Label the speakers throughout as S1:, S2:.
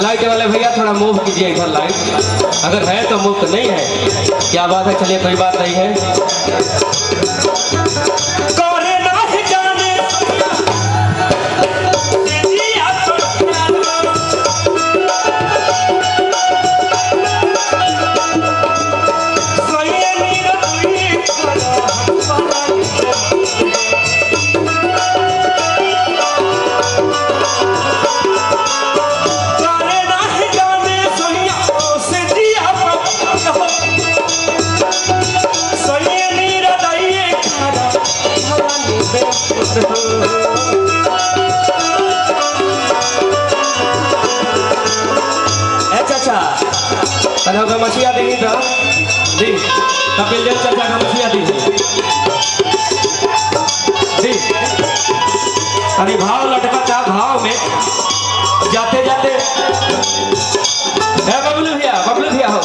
S1: Light वाले भैया थोड़ा मूव कीजिए इधर लाइट, अगर है तो मुफ्त नहीं है। क्या बात है, चलिए कोई बात नहीं है। अच्छा मछलियाँ देंगी तो जी कपिल देव चाचा का मछलियाँ दीजिए जी। अरे भाव लटका था, भाव में जाते जाते बबलू भैया हो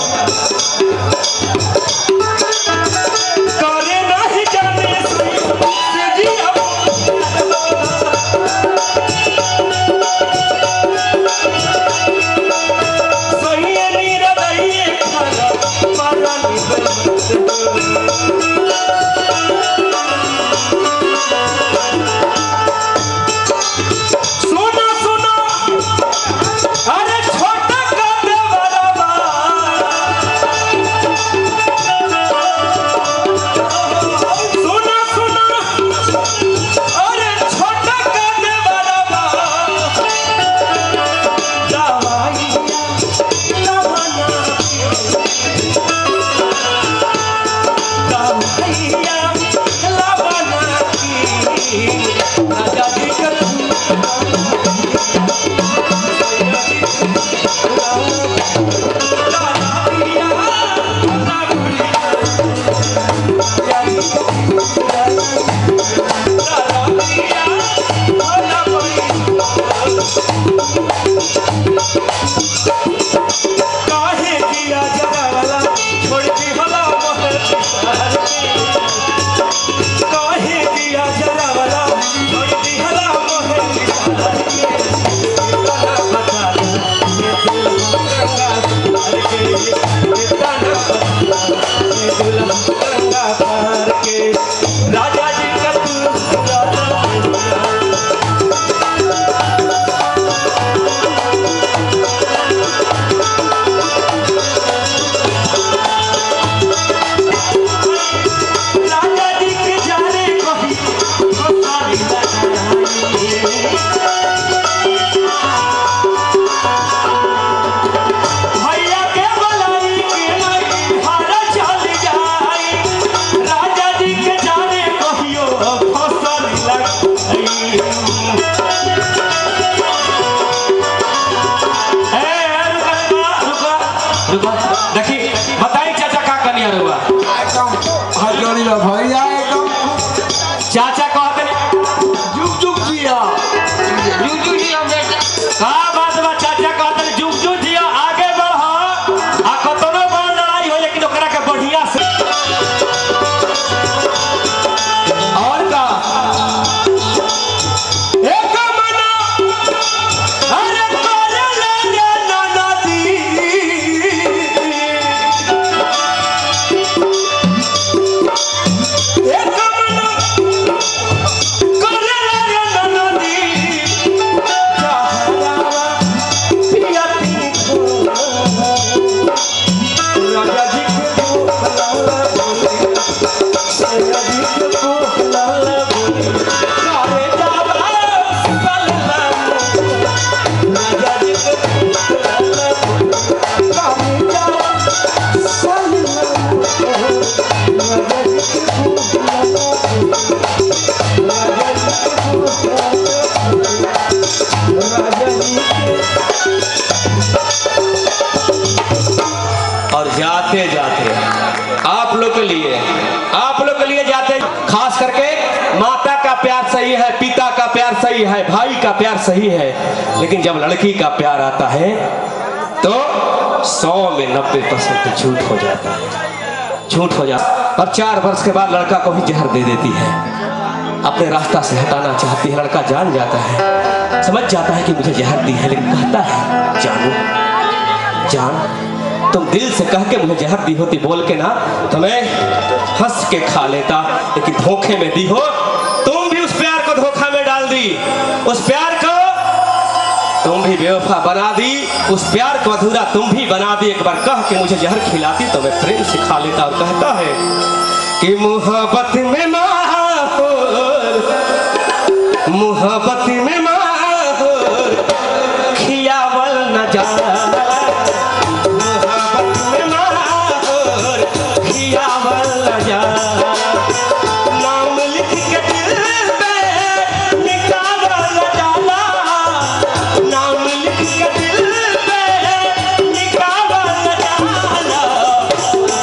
S1: देखिए बताइए चाचा का कन्या रुआ भैया चाचा कहते जुग जुग जिया हाँ बात बात चाचा कहते जुग जुग जिया आगे बढ़ आ कतनो बड़ लड़ाई हो लेकिन ओकरा के बढ़िया से और का और जाते जाते आप लोग के लिए जाते खास करके माता का प्यार सही है, पिता का प्यार प्यार सही है, भाई का प्यार सही है, लेकिन जब लड़की का प्यार आता है तो 100 में 90% झूठ हो जाता है, झूठ हो जाता है। और 4 वर्ष के बाद लड़का को भी जहर दे देती है, अपने रास्ता से हटाना चाहती है। लड़का जान जाता है, समझ जाता है कि मुझे जहर दी है, लेकिन कहता है जानू जान, तुम दिल से कह के मुझे जहर दी होती बोल के ना, तो मैं हंस के खा लेता, लेकिन धोखे में दी हो। तुम भी उस प्यार को धोखा में डाल दी, उस प्यार को तुम भी बेवफा बना दी, उस प्यार को अधूरा तुम भी बना दी। एक बार कह के मुझे जहर खिलाती तो मैं प्रेम से खा लेता। और कहता है कि मोहब्बत में मोहब्बत में माहौर खियावल न जाला, मोहब्बत में माहौर खियावल न जाला, नाम लिख के दिल पे निकावल न जाला, नाम लिख के दिल पे निकावल न जाला,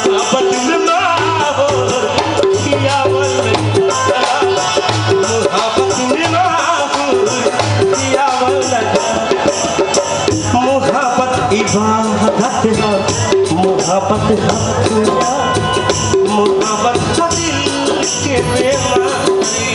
S1: मोहब्बत में माहौर खियावल न जाला, मोहब्बत में मोहब्बत इबादत है, मोहब्बत मोहब्बत दिल के बेमारी,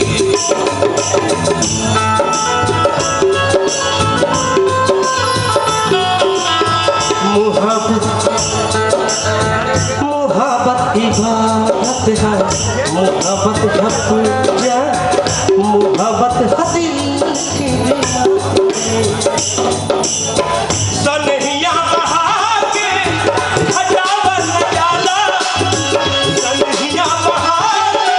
S1: मोहब्बत इबादत है, मोहब्बत मोहब्बत दिल के सनहिया बहा के हटावल न जाला, सनहिया बहा के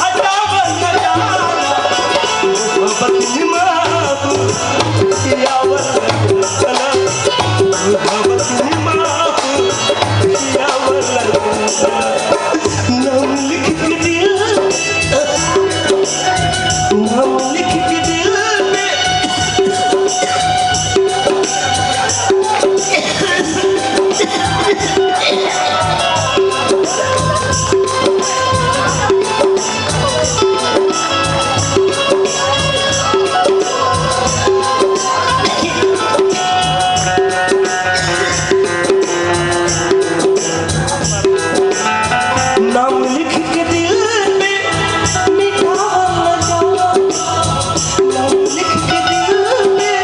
S1: हटावल न जाला, मोहब्बत निमाहु खियावल न जाला, मोहब्बत निमाहु खियावल न जाला, नाम लिख के दिल, नाम लिख के दिल में नाम लिख के दिल में मिटावल न जाला, नाम लिख के दिल में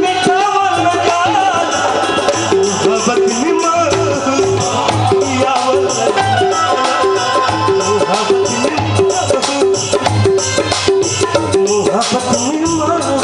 S1: मिटावल न जाला, मोहब्बत निमाहु खियावल न जाला, मोहब्बत निमाहु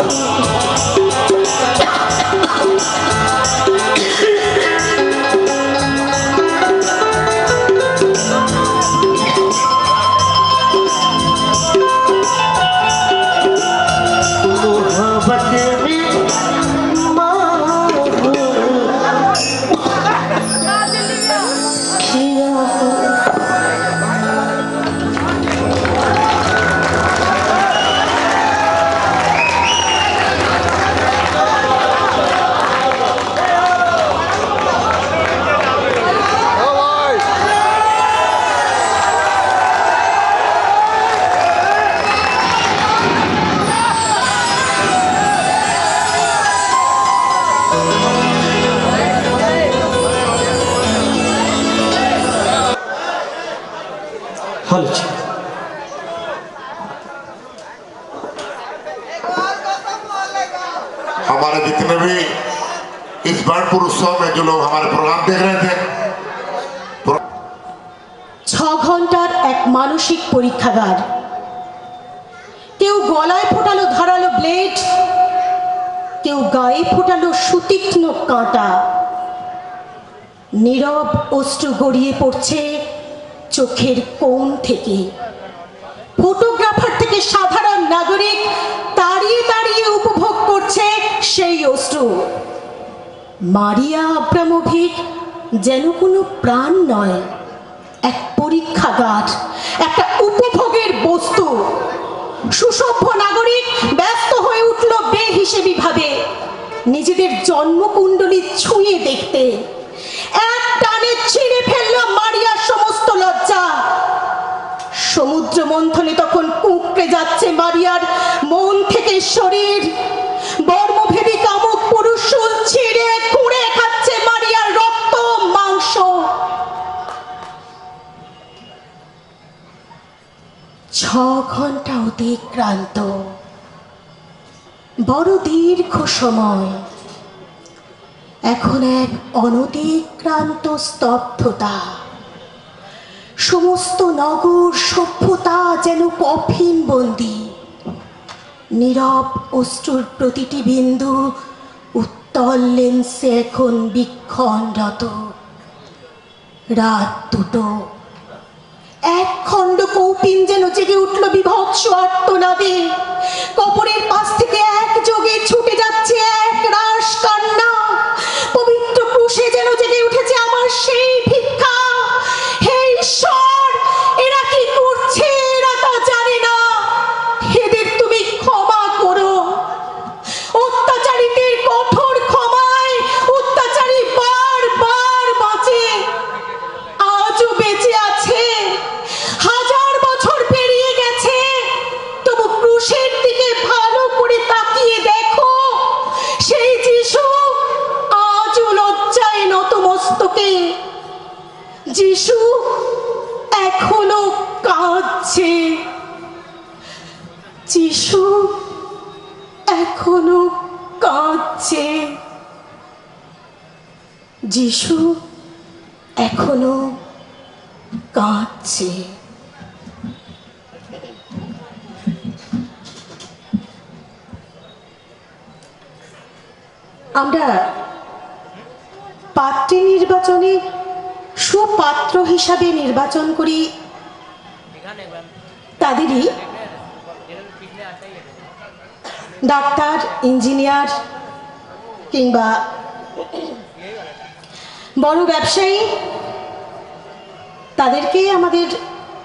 S2: हमारे जितने भी इस बर्डपुर उत्सव में जो लोग हमारे प्रोग्राम देख रहे थे,
S3: 6 ঘন্টার এক মানসিক পরীক্ষাগার। কেউ গলায় ফোটালো ধারালো ব্লেড, কেউ গায়ে ফোটালো সুতীক্ষ্ণ কাঁটা। নীরব অশ্রু গড়িয়ে পড়ছে চোখের কোণ থেকে। ফটোগ্রাফার থেকে সাধারণ নাগরিক দাঁড়িয়ে দাঁড়িয়ে উপভোগ করছে সেই অশ্রু। মারিয়া আব্রামোভিচ যেন কোনো প্রাণ নয়, এক পরীক্ষাগার, একটা উপভোগের বস্তু। সুসভ্য নাগরিক ব্যস্ত হয়ে উঠল বেহিসেবি ভাবে নিজেদের জন্মকুণ্ডলী ছুঁয়ে দেখতে। এক টানে ছিঁড়ে ফেলল মারিয়ার সমস্ত লজ্জা। সমুদ্র মন্থনে তখন কুঁকড়ে যাচ্ছে মারিয়ার মন থেকে শরীর বর্মভেদী কামুক পুরুষ ছিঁড়ে কুড়ে খাচ্ছে মারিয়ার রক্ত মাংস। 6 ঘন্টা অতিক্রান্ত, বড় দীর্ঘ সময়। এখন এক অনতিক্রান্ত স্তব্ধতা। সমস্ত নগর সভ্যতা যেন কফিন বন্দী। নীরব অশ্রুর প্রতিটি বিন্দু উত্তল লেন্সে এখন বিক্ষণরত। রাত 2টো। এক খণ্ড কৌপিন যেন জেগে উঠল বিভৎস আর্তনাদে। কবরের পাশ থেকে একযোগে ছুটে যাচ্ছে এক রাস কান্না। পবিত্র ক্রুশে যেন জেগে উঠেছে আমার সেই ভিক্ষা। হে ঈশ্বর, এরা কি করছে? এরা তা জানে না। এদের তুমি ক্ষমা করো। অত্যাচারীদের কঠোর ক্ষমায় অত্যাচারী বারবার বাঁচে, আজও বেঁচে আছে। 1000 বছর পেরিয়ে গেছে, তবু ক্রুশের দিকে ভালো করে তাকিয়ে দেখো। সেই যিশু আজও লজ্জায় নতমস্তকে। যিশু এখনো কাঁদছে। যিশু এখনো কাঁদছে। যিশু এখনো কাঁদছে। আমরা পাত্রী নির্বাচনে সুপাত্র হিসাবে নির্বাচন করি তাদেরই ডাক্তার, ইঞ্জিনিয়ার কিংবা বড় ব্যবসায়ী। তাদেরকে আমাদের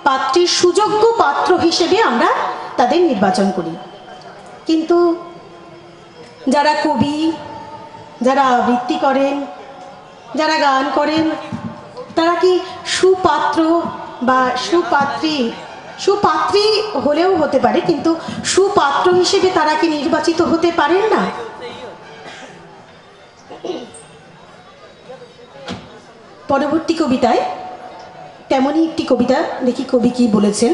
S3: পাত্রীর সুযোগ্য পাত্র হিসেবে আমরা তাদের নির্বাচন করি। কিন্তু যারা কবি, যারা আবৃত্তি করেন, যারা গান করেন, তারা কি সুপাত্র বা সুপাত্রী হলেও হতে পারে, কিন্তু সুপাত্র হিসেবে তারা কি নির্বাচিত হতে পারেন না? পরবর্তী কবিতায় তেমনই একটি কবিতা, দেখি কবি কি বলেছেন।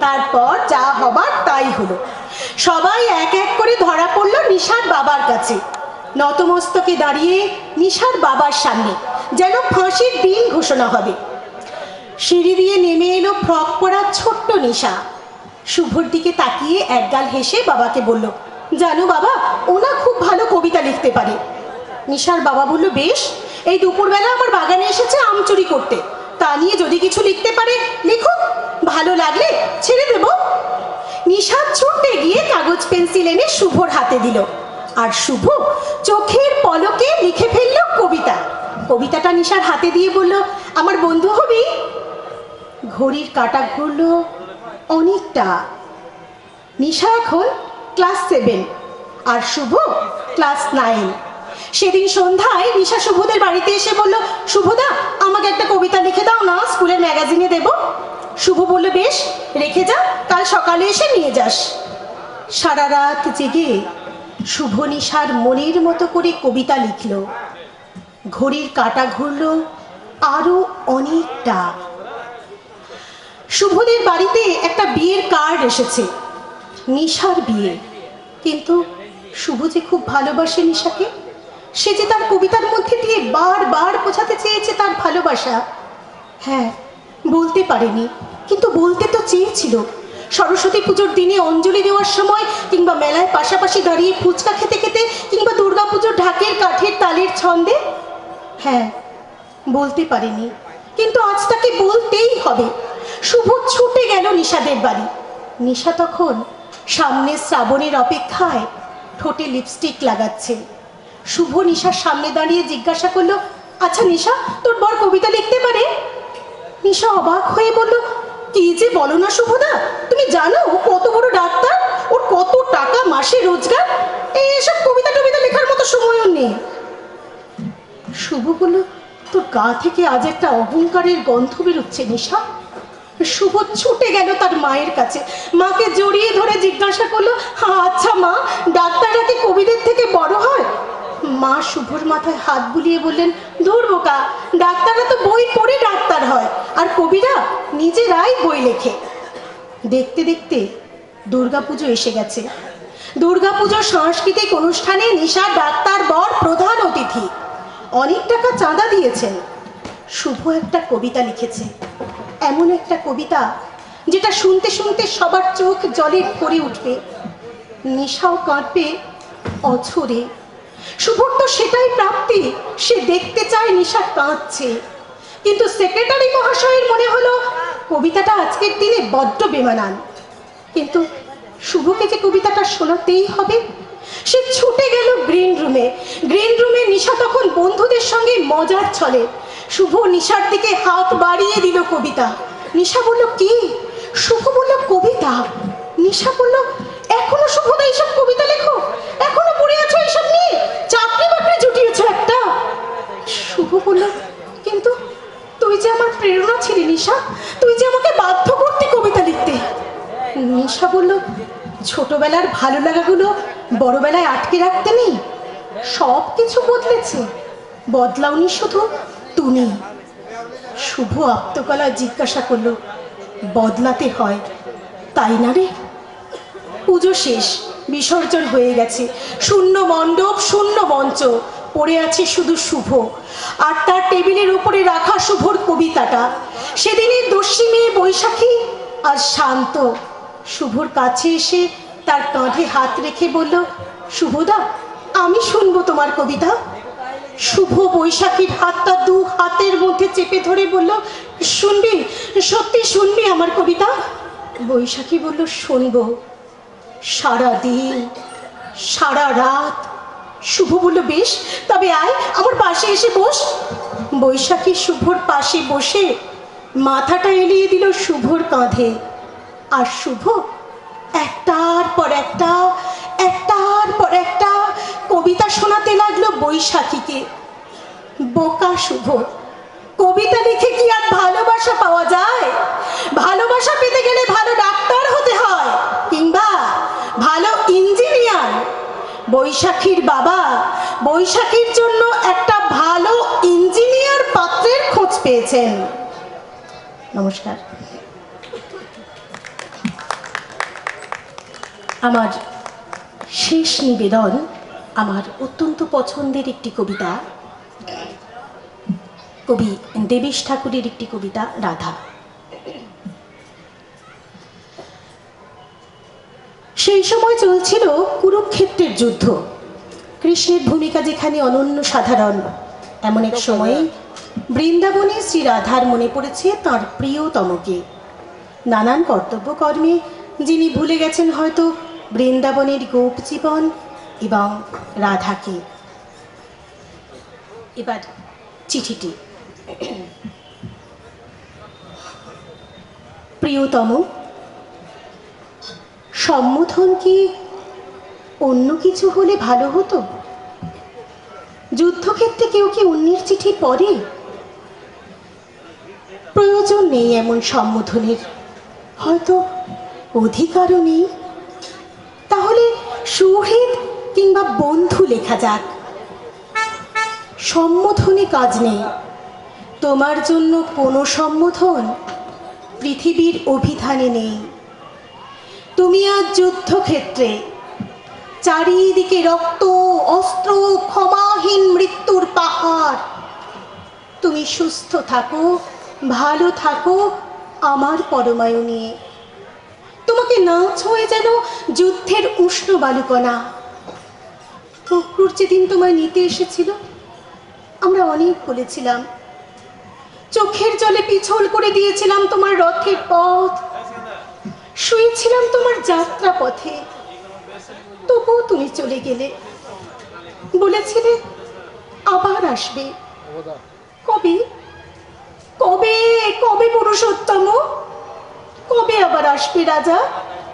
S3: তারপর যা হবার তাই হলো। সবাই এক এক করে ধরা পড়ল নিশার বাবার কাছে। নতমস্তকে দাঁড়িয়ে নিশার বাবার সামনে, যেন ফাঁসির দিন ঘোষণা হবে। সিঁড়ি দিয়ে নেমে এলো ফ্রক পরা ছোট্ট নিশা। শুভর দিকে তাকিয়ে একগাল হেসে বাবাকে বলল, জানো বাবা, ওনা খুব ভালো কবিতা লিখতে পারে। নিশার বাবা বলল, বেশ, এই দুপুরবেলা আমার বাগানে এসেছে আম চুরি করতে, তা নিয়ে যদি কিছু লিখতে পারে লিখুক, ভালো লাগলে ছেড়ে দেব। নিশা ছুটে গিয়ে কাগজ পেন্সিল এনে শুভর হাতে দিল, আর শুভ চোখের পলকে লিখে ফেলল কবিতা। কবিতাটা নিশার হাতে দিয়ে বলল, আমার বন্ধু হবি? ঘড়ির কাঁটা ঘুরল অনেকটা। নিশা এখন ক্লাস 7 আর শুভ ক্লাস 9। সেদিন সন্ধ্যায় নিশা শুভদের বাড়িতে এসে বলল, শুভদা, আমাকে একটা কবিতা লিখে দাও না, স্কুলের ম্যাগাজিনে দেব। শুভ বলল, বেশ, রেখে যা, কাল সকালে এসে নিয়ে যাস। সারা রাত জেগে শুভ নিশার মনের মতো করে কবিতা লিখল। ঘড়ির কাঁটা ঘুরল আরো অনেকটা। শুভদের বাড়িতে একটা বিয়ের কার্ড এসেছে, নিশার বিয়ে। কিন্তু শুভ যে খুব ভালোবাসে নিশাকে, সে যে তার কবিতার মধ্যে দিয়ে বারবার বোঝাতে চেয়েছে তার ভালোবাসা। হ্যাঁ, বলতে পারেনি, কিন্তু বলতে তো চেয়েছিল। সরস্বতী পুজোর দিনে অঞ্জলি দেওয়ার সময়, কিংবা মেলায় পাশাপাশি দাঁড়িয়ে ফুচকা খেতে খেতে, কিংবা দুর্গাপুজোর ঢাকের কাঠের তালের ছন্দে। হ্যাঁ, বলতে পারেনি, কিন্তু আজ তাকে বলতেই হবে। শুভ ছুটে গেল নিশাদের বাড়ি। নিশা তখন সামনে শ্রাবণের অপেক্ষায় ঠোঁটে লিপস্টিক লাগাচ্ছে। শুভ নিশার সামনে দাঁড়িয়ে জিজ্ঞাসা করলো, আচ্ছা নিশা, তোর বর কবিতা লিখতে পারে? নিশা অবাক হয়ে বলল, কি যে বলো না শুভদা, তুমি জানো ও কত বড় ডাক্তার, ওর কত টাকা মাসে রোজগার, এইসব কবিতা টবিতা লেখার মতো সময়ও নেই। শুভ বলল, তোর গা থেকে আজ একটা অহংকারের গন্ধ বেরোচ্ছে নিশা। শুভ ছুটে গেল তার মায়ের কাছে, মাকে জড়িয়ে ধরে জিজ্ঞাসা করলো, আচ্ছা মা, ডাক্তাররা কি কবিদের থেকে বড় হয়? মা শুভর মাথায় হাত বুলিয়ে বললেন, ধুর বোকা, ডাক্তাররা তো বই পড়ে ডাক্তার হয়, আর কবিরা নিজেরাই বই লেখে। দেখতে দেখতে দুর্গাপুজো এসে গেছে। দুর্গাপুজোর সাংস্কৃতিক অনুষ্ঠানে নিশা ডাক্তার বর প্রধান অতিথি। অনেক টাকা চাঁদা দিয়েছেন। শুভ একটা কবিতা লিখেছে, এমন একটা কবিতা যেটা শুনতে শুনতে সবার চোখ জলে ভরে উঠবে, নিশাও কাঁদবে অঝরে। শুভর তো সেটাই প্রাপ্তি, সে দেখতে চায় নিশা কাঁদছে। কিন্তু সেক্রেটারি মহাশয়ের মনে হলো কবিতাটা আজকের দিনে বড্ড বেমানান। কিন্তু শুভকে যে কবিতাটা শোনাতেই হবে। সে ছুটে গেল গ্রিন রুমে। গ্রিন রুমে নিশা তখন বন্ধুদের সঙ্গে মজার ছলে। শুভ নিশার দিকে হাত বাড়িয়ে দিল কবিতা। নিশা বলল, কি? শুভ বলল, কবিতা। নিশা বলল, এখনো শুভদা এইসব কবিতা লেখো? এখনো পড়ে আছো এইসব নিয়ে? চাকরি বাকরি জুটিয়েছো একটা? শুভ বলল, কিন্তু তুই যে আমার প্রেরণা ছিলি নিশা, তুই যে আমাকে বাধ্য করতি কবিতা লিখতে। নিশা বলল, ছোটবেলার ভালো লাগাগুলো বড়বেলায় আটকে রাখতে নেই, সব কিছু বদলেছে, বদলাওনি শুধু তুমি। শুভ আপ্তকলায় জিজ্ঞাসা করলো, বদলাতে হয় তাই না রে? পুজো শেষ, বিসর্জন হয়ে গেছে। শূন্য মণ্ডপ, শূন্য মঞ্চ, পড়ে আছে শুধু শুভ আর তার টেবিলের উপরে রাখা শুভর কবিতাটা। সেদিনের দস্যি মেয়ে বৈশাখী আজ শান্ত। শুভর কাছে এসে তার কাঁধে হাত রেখে বলল, শুভদা, আমি শুনবো তোমার কবিতা। শুভ বৈশাখীর হাতটা দু হাতের মধ্যে চেপে ধরে বলল, শুনবি? সত্যি শুনবি আমার কবিতা? বৈশাখী বলল, শুনবো, সারা দিন, সারা রাত। শুভ বলল, বেশ, তবে আয় আমার পাশে এসে বস। বৈশাখী শুভর পাশে বসে মাথাটা এলিয়ে দিল শুভর কাঁধে। আর শুভ একটার পর একটা, একটার পর একটা কবিতা শোনাতে লাগলো বৈশাখীকে। বোকা শুভ, কবিতা লিখে কি আর ভালোবাসা পাওয়া যায়? ভালোবাসা পেতে গেলে ভালো ডাক্তার হতে হয়, কিংবা ভালো ইঞ্জিনিয়ার। বৈশাখীর বাবা বৈশাখীর জন্য একটা ভালো ইঞ্জিনিয়ার পাত্রের খোঁজ পেয়েছেন। নমস্কার। আমার শেষ নিবেদন আমার অত্যন্ত পছন্দের একটি কবিতা, কবি দেবেশ ঠাকুরের একটি কবিতা, রাধা। সেই সময় চলছিল কুরুক্ষেত্রের যুদ্ধ। কৃষ্ণের ভূমিকা যেখানে অনন্য সাধারণ, এমন এক সময়ে বৃন্দাবনে শ্রী রাধার মনে পড়েছে তাঁর প্রিয়তমকে। নানান কর্তব্য কর্মে যিনি ভুলে গেছেন হয়তো বৃন্দাবনের গোপ জীবন এবং রাধাকে। এবার চিঠিটি। প্রিয়তম, সম্বোধন কি অন্য কিছু হলে ভালো হতো? যুদ্ধক্ষেত্রে কেউ কি অন্যের চিঠি পড়ে? প্রয়োজন নেই এমন সম্বোধনের, হয়তো অধিকারও নেই। তাহলে সুহৃদ কিংবা বন্ধু লেখা যাক। সম্বোধনে কাজ নেই। তোমার জন্য কোনো সম্বোধন পৃথিবীর অভিধানে নেই। তুমি আজ যুদ্ধক্ষেত্রে, চারিদিকে রক্ত, অস্ত্র, ক্ষমাহীন মৃত্যুর পাহাড়। তুমি সুস্থ থাকো, ভালো থাকো আমার পরমায়ু নিয়ে। তোমাকে না ছোঁয়ে যেন যুদ্ধের উষ্ণ বালুকণা। প্রকুর যেদিন তোমায় নিতে এসেছিল, আমরা অনেক বলেছিলাম, চোখের জলে পিছল করে দিয়েছিলাম তোমার রথের পথ, শুয়েছিলাম তোমার যাত্রা পথে। তবুও তুমি চলে গেলে। বলেছিলে আবার আসবে। কবে? কবে? কবে পুরুষোত্তম? কবে আবার আসবে রাজা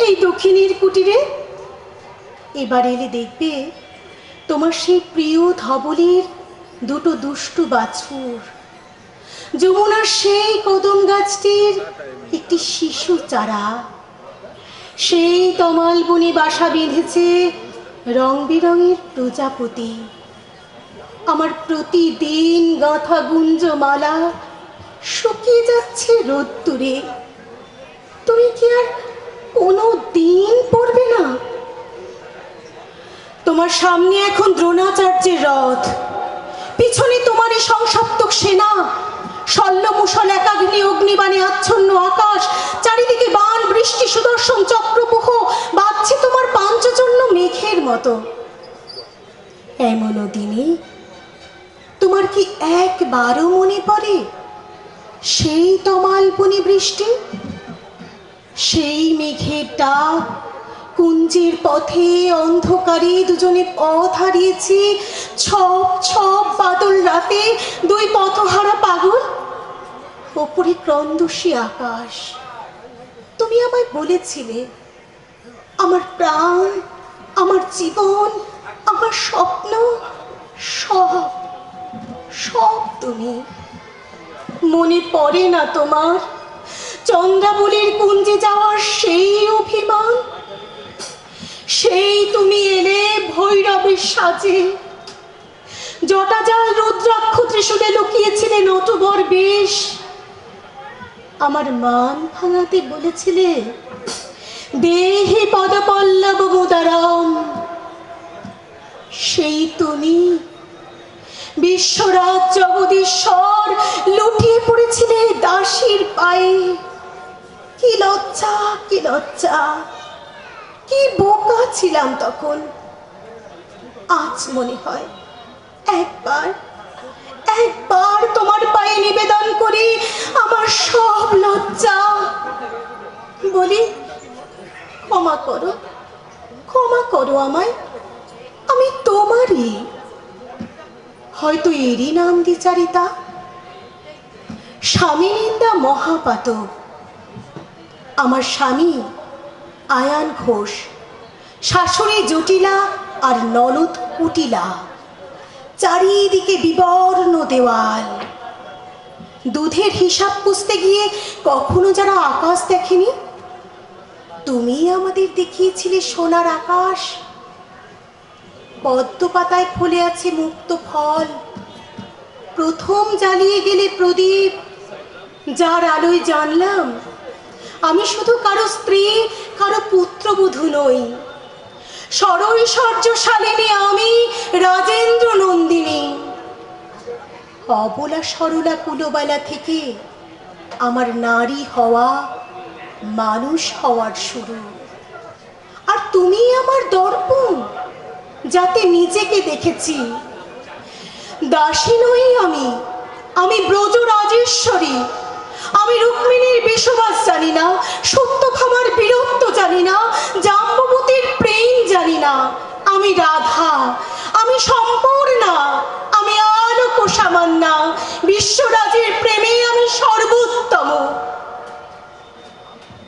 S3: এই দক্ষিণীর কুটিরে? এবার এলে দেখবে তোমার সেই প্রিয় ধবলের দুটো দুষ্টু বাছুর, যমুনার সেই কদম গাছটির একটি শিশু চারা, সেই তমাল বনে বাসা বেঁধেছে রং বেরঙের প্রজাপতি। আমার প্রতিদিন গাঁথা গুঞ্জমালা শুকিয়ে যাচ্ছে রোদ্দুরে। তুমি কি আর কোনো দিন পড়বে না? তোমার সামনে এখন দ্রোণাচার্যের রথ, পিছনে তোমার এই সংসপ্তক সেনা, শল্য মুষল একাগ্নি অগ্নিবাণে আচ্ছন্ন আকাশ, চারিদিকে বাণ বৃষ্টি সুদর্শন চক্রপুহ বাজছে তোমার পাঞ্চজন্য মেঘের মতো। এমনও দিনে তোমার কি একবারও মনে পড়ে সেই তমালবনি বৃষ্টি, সেই মেঘের ডাক, কুঞ্জের পথে অন্ধকারে দুজনে পথ হারিয়েছি, ছপ ছপ বাদল রাতে দুই পথহারা পাগল, ওপরে ক্রন্দসী আকাশ। তুমি আমায় বলেছিলে আমার প্রাণ, আমার জীবন, আমার স্বপ্ন সব সব তুমি। মনে পড়ে না তোমার চন্দ্রাবলীর কুঞ্জে যাওয়ার সেই অভিমান? সেই তুমি এলে ভৈরবের সাজে, জটাজাল রুদ্রাক্ষ ত্রিশূলে লুকিয়েছিলে নটবর বেশ, আমার মান ভাঙাতে বলেছিলে দেহি পদপল্লব মুদারাম। সেই তুমি বিশ্বরাজ জগদীশ্বর লুটিয়ে পড়েছিলে দাসীর পায়ে। কি লজ্জা, কি লজ্জা, কি বোকা ছিলাম তখন। আজ মনে হয় একবার একবার তোমার পায়ে নিবেদন করি আমার সব লজ্জা, বলি ক্ষমা করো, ক্ষমা করো আমায়, আমি তোমারই। হয়তো এরই নাম দ্বিচারিতা, স্বামী নিন্দা মহাপাতক। আমার স্বামী আয়ান ঘোষ, শাশুড়ি জটিলা আর ননদ কুটিলা, চারিদিকে বিবর্ণ দেওয়াল। দুধের হিসাব পুষতে গিয়ে কখনো যারা আকাশ দেখেনি, তুমি আমাদের দেখিয়েছিলে সোনার আকাশ। পদ্ম পাতায় ফলে আছে মুক্ত ফল, প্রথম জ্বালিয়ে গেলে প্রদীপ, যার আলোয় জানলাম আমি শুধু কারো স্ত্রী, কারো পুত্রবধূ নই, সরৈশ্বর্যশালিনী আমি, রাজেন্দ্র নন্দিনী। অবলা সরলা কুলবালা থেকে আমার নারী হওয়া, মানুষ হওয়ার শুরু। আর তুমি আমার দর্পণ, যাতে নিজেকে দেখেছি। দাসী নই আমি, আমি ব্রজরাজেশ্বরী। আমি রুক্মিণীর বিষবাস জানি না, সত্যভামার বীরত্ব জানি না, জাম্ববতীর প্রেম জানি না। আমি রাধা, আমি সম্পূর্ণা, আমি আলোক সামান্যা, বিশ্বরাজের প্রেমে আমি সর্বোত্তম।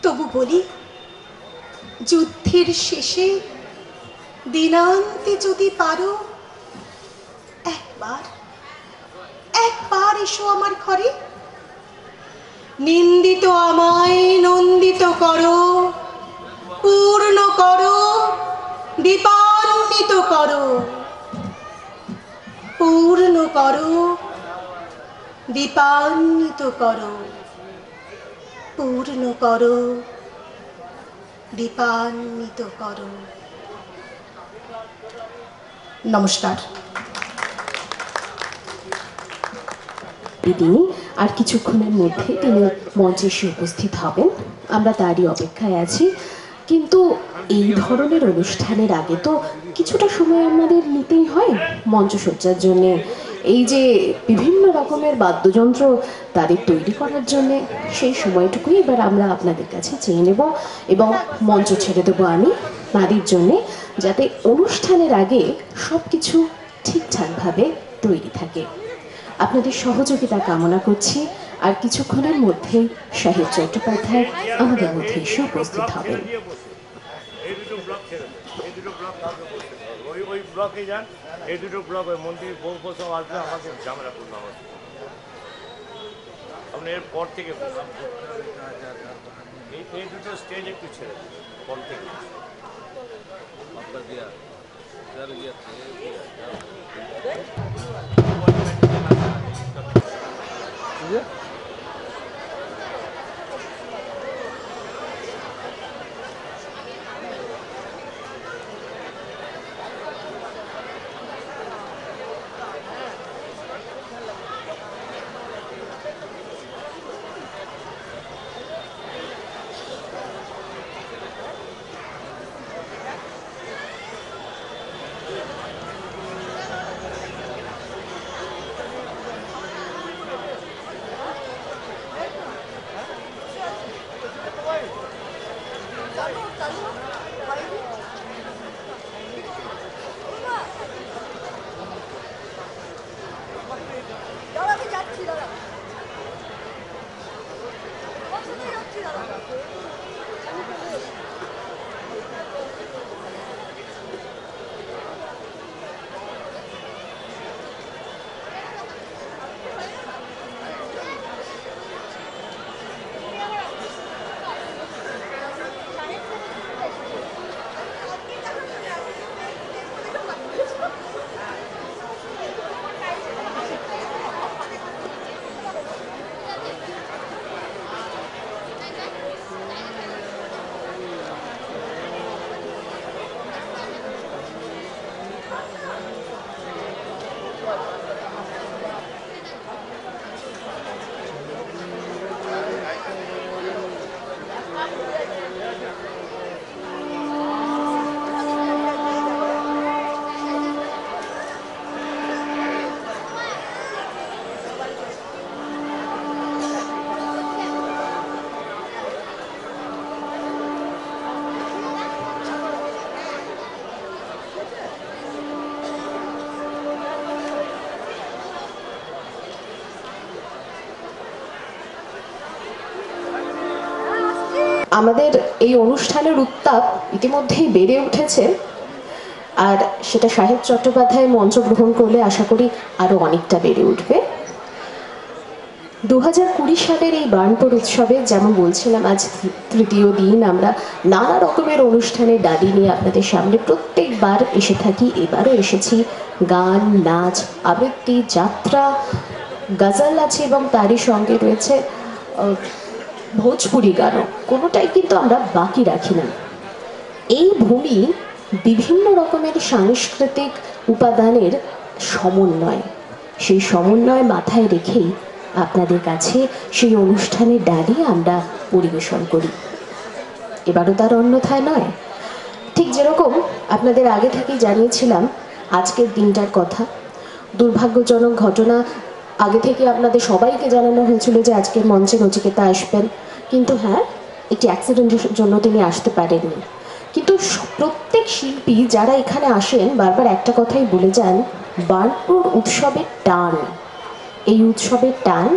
S3: তবু বলি, যুদ্ধের শেষে দিনান্তে যদি পারো একবার একবার এসো আমার ঘরে। নিন্দিত আমায় নন্দিত করো, পূর্ণ করো, দীপান্বিত করো, পূর্ণ করো, দীপান্বিত করো, পূর্ণ করো, দীপান্বিত করো। নমস্কার।
S4: তিনি আর কিছুক্ষণের মধ্যে তিনি মঞ্চে এসে উপস্থিত হবেন, আমরা তারই অপেক্ষায় আছি। কিন্তু এই ধরনের অনুষ্ঠানের আগে তো কিছুটা সময় আমাদের নিতেই হয় মঞ্চসজ্জার জন্যে, এই যে বিভিন্ন রকমের বাদ্যযন্ত্র তাদের তৈরি করার জন্যে। সেই সময়টুকুই এবার আমরা আপনাদের কাছে চেয়ে নেব এবং মঞ্চ ছেড়ে দেবো আমি তাদের জন্যে, যাতে অনুষ্ঠানের আগে সব কিছু ঠিকঠাকভাবে তৈরি থাকে। আপনাদের সহযোগিতা কামনা করছি। আর কিছুক্ষণের মধ্যেই শাহিদ চট্টোপাধ্যায় আমাদের মধ্যে এসে উপস্থিত হবেন।
S5: এই দুটো ব্লক হয় মন্ত্রী বউ সব আসবে আমাকে ঝামেলা করলো আমার আপনি এর পর থেকে এই দুটো স্টেজ একটু ছেড়ে পর থেকে
S4: আমাদের এই অনুষ্ঠানের উত্তাপ ইতিমধ্যেই বেড়ে উঠেছে, আর সেটা সাহেব চট্টোপাধ্যায় মঞ্চ গ্রহণ করলে আশা করি আরো অনেকটা বেড়ে উঠবে। 2020 সালের এই বার্নপুর উৎসবে যেমন বলছিলাম, আজ তৃতীয় দিন। আমরা নানা রকমের অনুষ্ঠানে ডালি নিয়ে আপনাদের সামনে প্রত্যেকবার এসে থাকি। এবারও এসেছি। গান, নাচ, আবৃত্তি, যাত্রা, গজল আছে এবং তারই সঙ্গে রয়েছে ভোজপুরি গানও। কোনোটাই কিন্তু আমরা বাকি রাখি না। এই ভূমি বিভিন্ন রকমের সাংস্কৃতিক উপাদানের সমন্বয়। সেই সমন্বয় মাথায় রেখেই আপনাদের কাছে সেই অনুষ্ঠানের ডালি আমরা পরিবেশন করি। এবারও তার অন্যথায় নয়। ঠিক যেরকম আপনাদের আগে থেকেই জানিয়েছিলাম আজকের দিনটার কথা। দুর্ভাগ্যজনক ঘটনা, আগে থেকে আপনাদের সবাইকে জানানো হয়েছিল যে আজকের মঞ্চে নচিকেতা আসবেন, কিন্তু হ্যাঁ, একটি অ্যাক্সিডেন্টের জন্য তিনি আসতে পারেননি। কিন্তু প্রত্যেক শিল্পী যারা এখানে আসেন বারবার একটা কথাই বলে যান, বার্নপুর উৎসবের টান। এই উৎসবের টান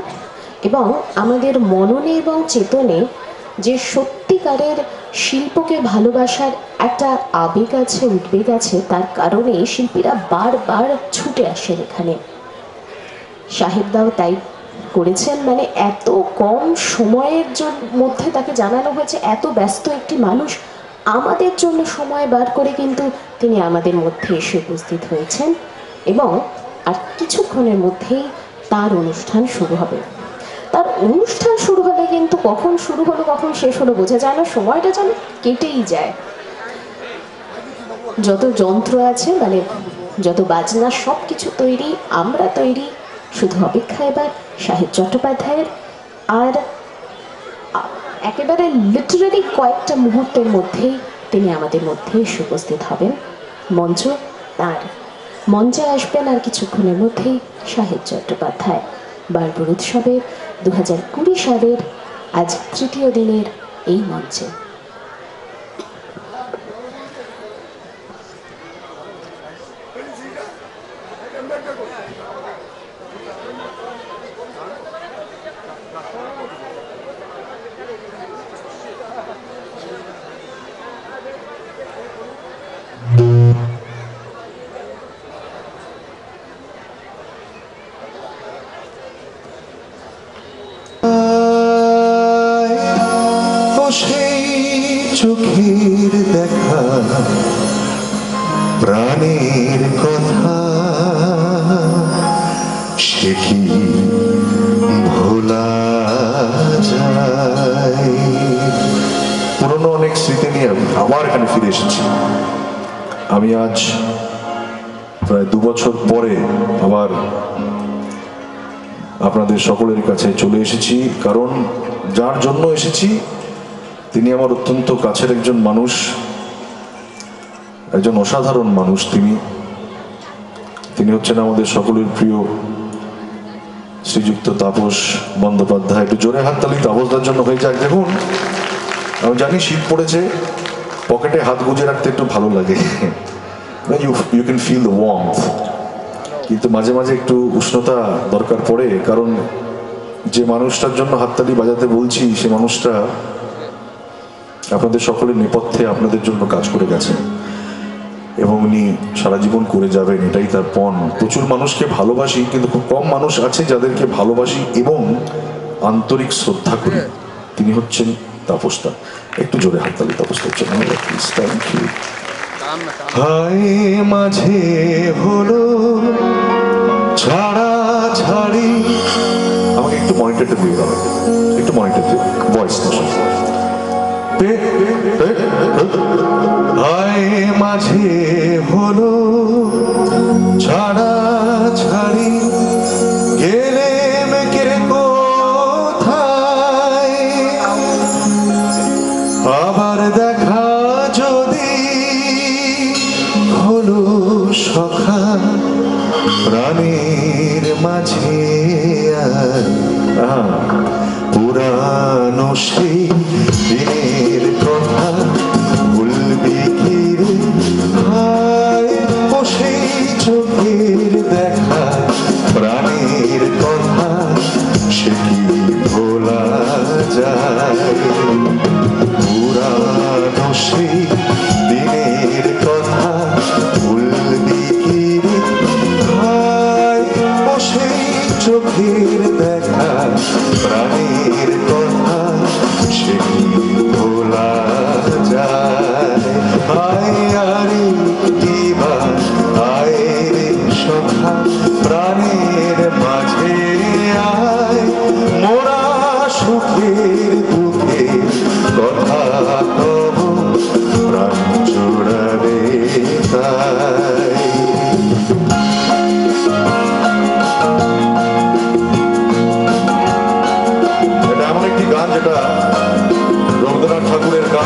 S4: এবং আমাদের মননে এবং চেতনে যে সত্যিকারের শিল্পকে ভালোবাসার একটা আবেগ আছে, উদ্বেগ আছে, তার কারণে শিল্পীরা বারবার ছুটে আসেন এখানে। সাহেবদাও তাই করেছেন। মানে এত কম সময়ের মধ্যে তাকে জানানো হয়েছে, এত ব্যস্ত একটি মানুষ আমাদের জন্য সময় বার করে কিন্তু তিনি আমাদের মধ্যে এসে উপস্থিত হয়েছেন এবং আর কিছুক্ষণের মধ্যেই তার অনুষ্ঠান শুরু হবে। তার অনুষ্ঠান শুরু হলে কিন্তু কখন শুরু হলো কখন শেষ হলো বোঝা যায় না, সময়টা যেন কেটেই যায়। যত যন্ত্র আছে, মানে যত বাজনা, সব কিছু তৈরি, আমরা তৈরি, শুধু অপেক্ষা এবার সাহেব চট্টোপাধ্যায়ের। আর একেবারে লিটারালি কয়েকটা মুহূর্তের মধ্যেই তিনি আমাদের মধ্যে এসে উপস্থিত হবেন। মঞ্চ তার, মঞ্চে আসবেন আর কিছুক্ষণের মধ্যেই সাহেব চট্টোপাধ্যায়। বার্নপুর উৎসবের 2020 সালের আজ তৃতীয় দিনের এই মঞ্চে।
S6: প্রাণের কথা সে কি ভোলা যায়। পুরনো অনেক স্মৃতি নিয়ে আবার এখানে ফিরে এসেছি। আমি আজ প্রায় 2 বছর পরে আবার আপনাদের সকলের কাছে চলে এসেছি, কারণ যার জন্য এসেছি তিনি আমার অত্যন্ত কাছের একজন মানুষ, একজন অসাধারণ মানুষ। তিনি হচ্ছেন আমাদের সকলের প্রিয় শ্রীযুক্ত তাপস বন্দ্যোপাধ্যায়। একটু জোরে হাততালি তাপসদার জন্য হয়ে যাক। দেখুন, আমি জানি শীত পড়েছে, পকেটে হাত গুজে রাখতে একটু ভালো লাগে, you can feel the warmth, কিন্তু মাঝে মাঝে একটু উষ্ণতা দরকার পড়ে, কারণ যে মানুষটার জন্য হাততালি বাজাতে বলছি সে মানুষটা আপনাদের সকলের নেপথ্যে আপনাদের জন্য কাজ করে গেছেন এবং উনি সারা জীবন করে যাবেন, এটাই তার পণ। প্রচুর মানুষকে ভালোবাসি, কিন্তু খুব কম মানুষ আছে যাদেরকে ভালোবাসি এবং আন্তরিক শ্রদ্ধা করি। তিনি হচ্ছেন তাপসদা। একটু জোরে হাততালি তাপসদার জন্য, প্লিজ। Thank you. হায় মাঝে হলো ছাড়া ছাড়ি, আমাকে একটু মনিটরটা দিয়ে দাও, একটু মনিটর দিয়ে ভয়েসটা। হায় মাঝে হলো ছাড়া ছাড়ি, গেলে মেকে কোথায়, আবার দেখা যদি হলো সখা প্রাণের মাঝে, পুরানো সেই দিনের কথা ভুলবি কি রে, হায় ও সেই চোখের দেখা প্রাণের কথা সে কি ভোলা যায়। পুরানো সেই দিনের কথা ভুলবি কি রে, হায় ও সেই চোখের দেখা প্রাণের কথা সে কি ভোলা যায়। আয় আরে কিবা আয় রে সখা প্রাণের মাঝে আয়, মোরা সুখের দুঃখের কথা কব প্রাণ জোড়ারে তাই। এটা এমন একটি গান যেটা রবীন্দ্রনাথ ঠাকুরের গান।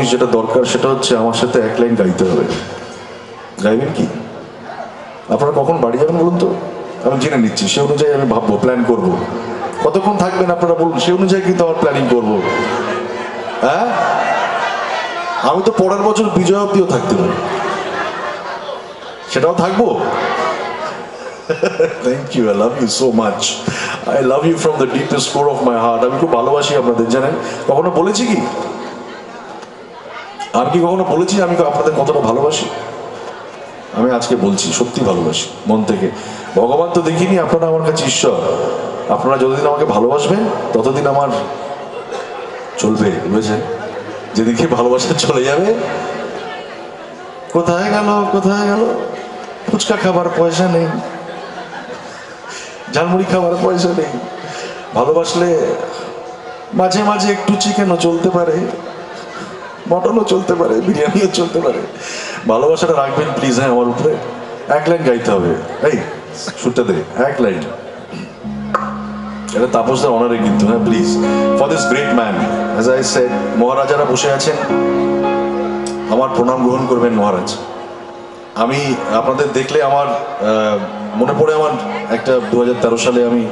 S6: জিনিস যেটা দরকার সেটা হচ্ছে আমার সাথে এক লাইন গাইতে হবে। গাইবেন কি? আপনারা কখন বাড়ি যাবেন বলুন তো, আমি জেনে নিচ্ছি, সে অনুযায়ী আমি ভাববো, প্ল্যান করব। কতক্ষণ থাকবেন আপনারা বলুন, সে অনুযায়ী কিন্তু আমার প্ল্যানিং করবো। হ্যাঁ, আমি তো পরের বছর বিজয় অব্দিও থাকতে পারি, সেটাও থাকবো। Thank you, I love you so much, I love you from the deepest core of my heart. আমি খুব ভালোবাসি আপনাদের, জানেন। কখনো বলেছি কি, আমি কি কখনো বলেছি আমি আপনাদের কতটা ভালোবাসি? আমি আজকে বলছি, সত্যি ভালোবাসি মন থেকে। ভগবান তো দেখিনি, আপনারা আমার কাছে ঈশ্বর। আপনারা যতদিন আমাকে ভালোবাসবেন ততদিন আমার চলবে, বুঝেছেন? যেদিকে ভালোবাসা চলে যাবে, কোথায় গেল কোথায় গেল, ফুচকা খাবার পয়সা নেই, ঝালমুড়ি খাবার পয়সা নেই। ভালোবাসলে মাঝে মাঝে একটু চিকেনও চলতে পারে, মটনও চলতে পারে, বিরিয়ানিও চলতে পারে। ভালোবাসাটা রাখবেন প্লিজ। হ্যাঁ, আমার উপরে এক লাইন গাইতে হবে। এই শুটটা দে, এক লাইন। এটা তাপসদের অনারে কিন্তু, হ্যাঁ please, for this great man. As I said, মহারাজারা বসে আছেন, আমার প্রণাম গ্রহণ করবেন মহারাজ। আমি আপনাদের দেখলে আমার মনে পড়ে, আমার একটা 2013 সালে আমি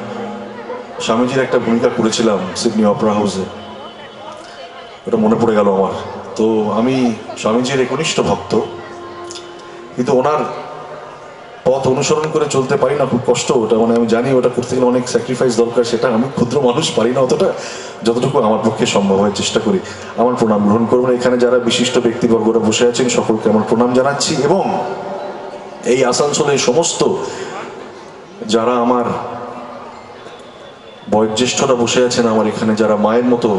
S6: স্বামীজির একটা ভূমিকা করেছিলাম সিডনি অপেরা হাউসে, ওটা মনে পড়ে গেল আমার। তো আমি স্বামীজির একনিষ্ঠ ভক্ত, কিন্তু ওনার পথ অনুসরণ করে চলতে পারি না, খুব কষ্ট ওটা। মানে আমি জানি ওটা করতে গেলে অনেক স্যাক্রিফাইস দরকার, সেটা আমি ক্ষুদ্র মানুষ পারি না অতটা, যতটুকু আমার পক্ষে সম্ভব হয় চেষ্টা করি। আমার প্রণাম গ্রহণ করবেন। এখানে যারা বিশিষ্ট ব্যক্তিবর্গরা বসে আছেন সকলকে আমার প্রণাম জানাচ্ছি, এবং এই আসানসোলের সমস্ত যারা আমার বয়োজ্যেষ্ঠরা বসে আছেন আমার এখানে, যারা মায়ের মতো,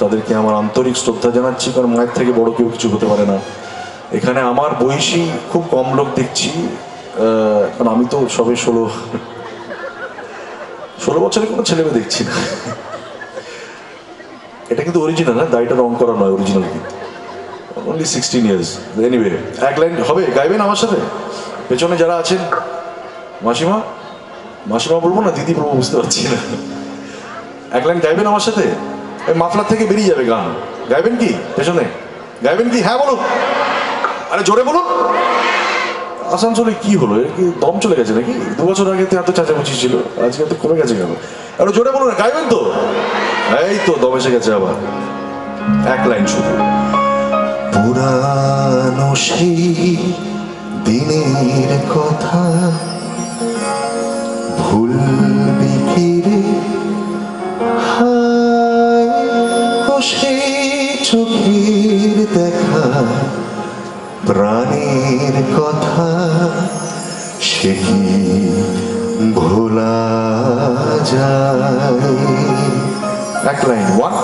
S6: তাদেরকে আমার আন্তরিক শ্রদ্ধা জানাচ্ছি, কারণ মায়ের থেকে বড় কেউ কিছু হতে পারে না। এখানে আমার বয়সী খুব কম লোক দেখছি, কারণ আমি তো সবে 16 বছরের কোনো ছেলে মেয়ে দেখছি না। এটা কিন্তু অরিজিনাল, হ্যাঁ, দাড়িটা রং করা নয়, অরিজিনাল কিন্তু। Only 16 years. এনিওয়ে, এক লাইন হবে, গাইবেন আমার সাথে? পেছনে যারা আছেন, মাসিমা, মাসিমা বলবো না দিদি বলবো, বুঝতে পারছি না। এক লাইন গাইবেন আমার সাথে? মাফলার থেকে বেরিয়ে যাবে গান। গাইবেন কি পেছনে? গাইবেন কি? হ্যাঁ বলুন, আরে জোরে বলুন। আসানসোলে কি হলো, এর কি দম চলে গেছে নাকি? 2 বছর আগে তো এত চাচামুচি ছিল, আজকে তো কমে গেছে কেন? আরে জোরে বলুন, গাইবেন তো? এই তো দম এসে গেছে আবার। এক লাইন শুধু। পুরানো সেই দিনের কথা ভুলবি কি রে, সেই চোখের দেখা, প্রাণের কথা, সে কি ভোলা যায়? এক লাইন, 1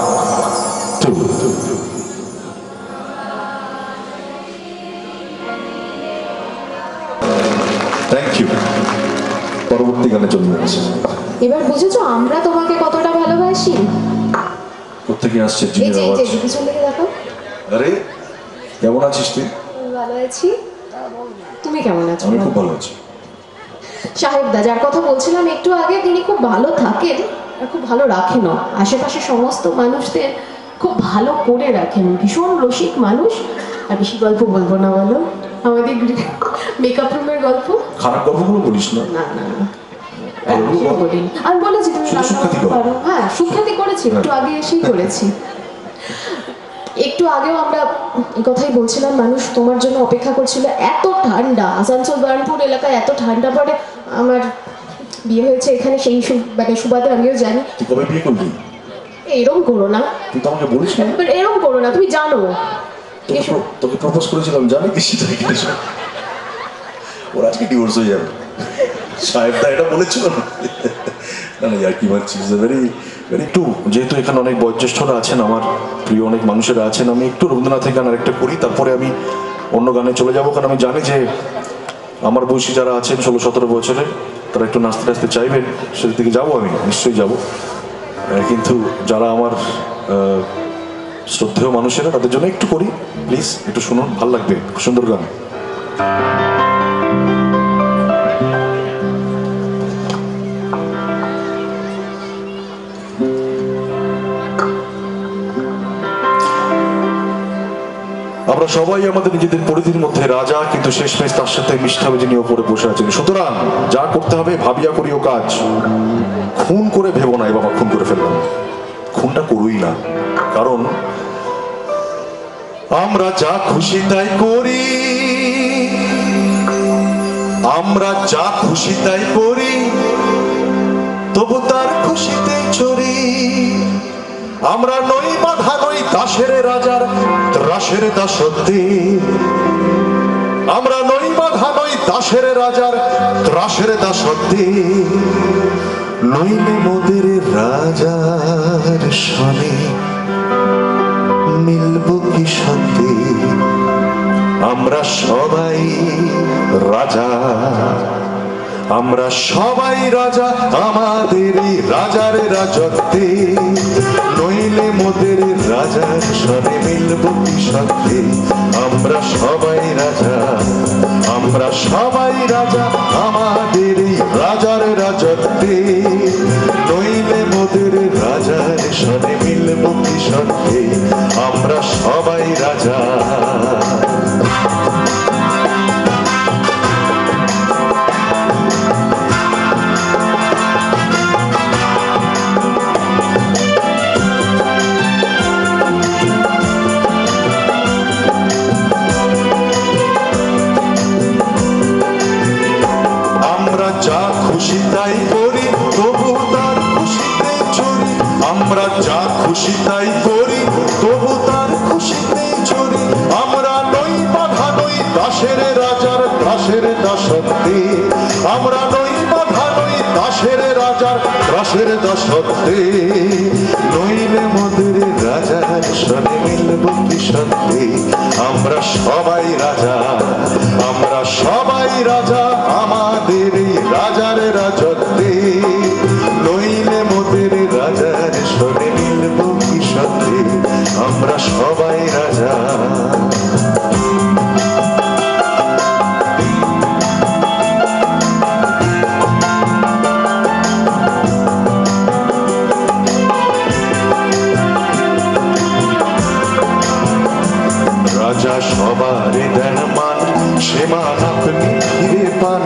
S6: 2। Thank you. পরবর্তী গানে চলে যাচ্ছে।
S4: এবার বুঝেছো আমরা তোমাকে কতটা ভালোবাসি?
S6: কোথেকে আসছে
S4: এই
S6: জিনের
S4: যে
S6: আওয়াজ?
S4: পিছন থেকে দেখো।
S6: আরে কেমন আছিস তুই?
S4: ভালো আছি, তুমি কেমন আছো?
S6: আমি খুব ভালো আছি।
S4: সাহেবদা, যার কথা বলছিলাম একটু আগে, তিনি খুব ভালো থাকেন আর খুব ভালো রাখেনও। আশেপাশে সমস্ত মানুষদের খুব ভালো করে রাখেন, ভীষণ রসিক মানুষ। আর বেশি গল্প বলবো না, বলো আমাদের মেকআপ রুমের গল্প।
S6: খারাপ গল্পগুলো বলিস না।
S4: না না না, আমি বলেছি তুমি পারো। হ্যাঁ, সুখ্যাতি করেছি, একটু আগে এসেই করেছি। একটু আগেও আমরা এই কথাই বলছিলাম, মানুষ তোমার জন্য অপেক্ষা করছিল। এত ঠান্ডা, আসানসোল বার্নপুর এলাকায় এত ঠান্ডা পড়ে। আমার বিয়ে হয়েছে এখানে, সেই মানে সুবাদে আমিও জানি।
S6: তুই কবে বিয়ে করলি?
S4: এরকম করো না,
S6: তুই তো আমাকে বলিস না।
S4: এরকম করো না, তুমি জানো।
S6: তোকে প্রপোজ করেছিলাম, জানি কি সেটা? ওর আজকে ডিভোর্স হয়ে যাবে। সাহেবদা এটা বলেছিল না? না না, আর কি ভাবছি, ভেরি ভেরি একটু, যেহেতু এখানে অনেক বয়োজ্যেষ্ঠরা আছেন, আমার প্রিয় অনেক মানুষেরা আছেন, আমি একটু রবীন্দ্রনাথের গান আরেকটা করি, তারপরে আমি অন্য গানে চলে যাবো। কারণ আমি জানি যে আমার বয়সী যারা আছেন 16-17 বছরের, তারা একটু নাচতে নাচতে চাইবেন, সেদিক থেকে যাবো, আমি নিশ্চয়ই যাবো। কিন্তু যারা আমার শ্রদ্ধেয় মানুষেরা, তাদের জন্য একটু করি, প্লিজ একটু শুনুন, ভালো লাগবে, সুন্দর গান। আমরা সবাই আমাদের নিজেদের পরিধির মধ্যে রাজা, কিন্তু শেষমেশ তার সাথে মিষ্টাবে যিনি ওপরে বসে আছেন। সুতরাং যা করতে হবে ভাবিয়া করিও কাজ, খুন করে ভেবো না এ বাবা খুন করে ফেললাম, খুনটা করুই না। কারণ আমরা যা খুশি তাই করি, আমরা যা খুশি তাই করি, তবু তার খুশিতে চড়ি। আমরা নই বাধা নই দাসের রাজার ত্রাসের দাসত্বে, আমরা নই বাধা নই দাসের রাজার ত্রাসের দাসত্বে। নইলে মোদের রাজার সনে মিলব কি সত্যি, আমরা সবাই রাজা, আমরা সবাই রাজা আমাদের রাজার রাজত্বে। নইলে মোদের রাজার সনে মিলব কি সত্যি, আমরা সবাই রাজা, আমরা সবাই রাজা আমাদের রাজার রাজত্বে। নইলে মোদের রাজার সনে মিলব কি সত্যি, আমরা সবাই রাজা। যা খুশি তাই করি তবু তার খুশিতে চড়ি, আমরা যা খুশি তাই করি তবু তার খুশিতে চড়ি। আমরা নই বাধা নই দাসের রাজার দাসের দাসত্বে, আমরা নই বাধা নই দাসের রাজার দাসের দাসত্বে। নইলে মোদের রাজার সনে মিলব কি সত্যি, আমরা সবাই রাজা, আমরা সবাই রাজা আমাদের রাজার রাজত্বে। নইলে মোদের রাজার সনে মিলব কি সত্যি, আমরা সবাই রাজা। রাজা সবারে দেন মান, সে মান আপনি ফিরে পান।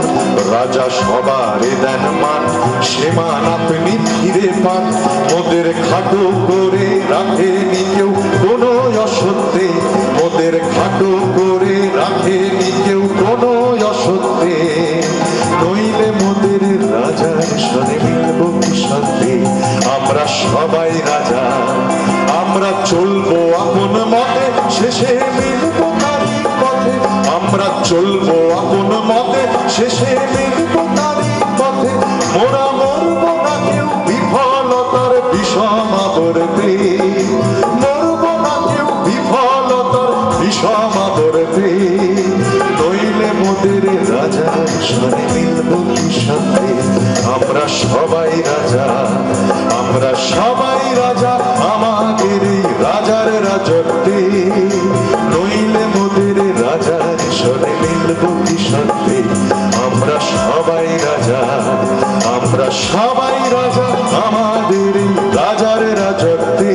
S6: রাজা সবারে দেন মান, সে মান আপনি ফিরে পান। মোদের খাটো করে রাখেনি কেউ কোনো অসত্যে, মোদের খাটো করে রাখেনি কেউ কোনো অসত্যে। নইলে মোদের রাজার সনে মিলব কি সত্যি, আমরা সবাই রাজা, আমরা চলবো আপন মতে শেষে মিলব তারই পথে। আমরা চলবো আপন মতে শেষে মিলব তারই পথে। মোরা মরব না কেউ বিফলতার বিষম আবরতে, মরব না কেউ বিফলতার বিষম আবরতে। নইলে মোদের রাজার সনে মিলব কি সত্যি, আমরা সবাই রাজা, আমরা সবাই রাজা আমাদের রাজার রাজত্বে। নইলে মোদের রাজার সনে মিলব কি সত্যি, আমরা সবাই রাজা, আমরা সবাই রাজা আমাদের রাজার রাজত্বে।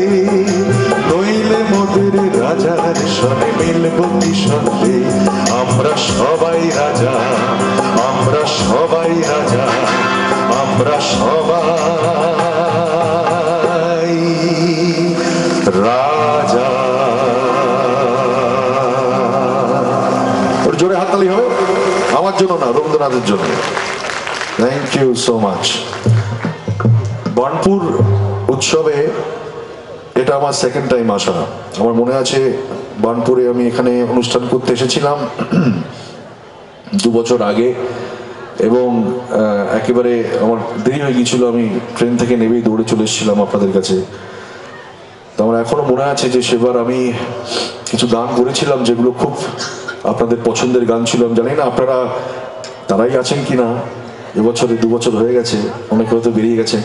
S6: নইলে মোদের রাজার সনে মিলব কি সত্যি, আমরা সবাই রাজা, আমরা সবাই রাজা, আমরা সবাই রাজা। জোরে হাততালি হবে, আমার জন্য না, রবীন্দ্রনাথের জন্য। Thank you so much. Burnpur উৎসবে এটা আমার সেকেন্ড টাইম আসা। আমার মনে আছে বার্নপুরে আমি এখানে অনুষ্ঠান করতে এসেছিলাম 2 বছর আগে, এবং একেবারে আমার দেরি হয়ে গিয়েছিল, আমি ট্রেন থেকে নেমেই দৌড়ে চলে এসেছিলাম আপনাদের কাছে। তো আমার এখনো মনে আছে যে সেবার আমি কিছু গান করেছিলাম যেগুলো খুব আপনাদের পছন্দের গান ছিল। আমি জানি না আপনারা তারাই আছেন কি না, এবছরে 2 বছর হয়ে গেছে, অনেকে হয়তো বেরিয়ে গেছে,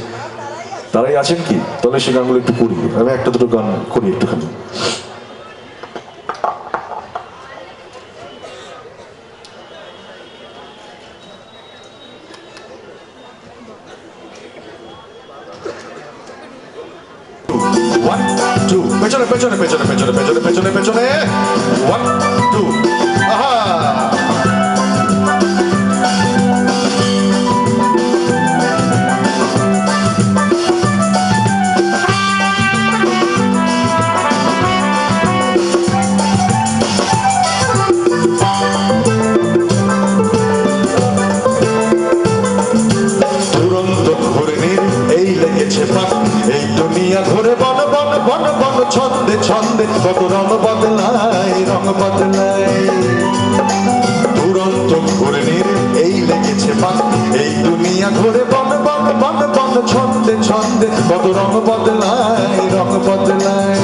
S6: তারাই আছেন কি? তাহলে সে গানগুলো একটু করি, আমি একটা দুটো গান করি একটুখানি। টু পেছনে পেছনে পেছনে পেছনে পেছনে পেছনে পেছনে 1 2 আহা এই দুনিয়া ঘুরে বন বন বন বন ছন্দে ছন্দে কত রং বদলায় রং বদলায় দুরন্ত ঘূর্ণির এই লেগেছে পাক এই দুনিয়া ঘুরে বন বন বন বন ছন্দে ছন্দে কত রং বদলায় রং বদলায়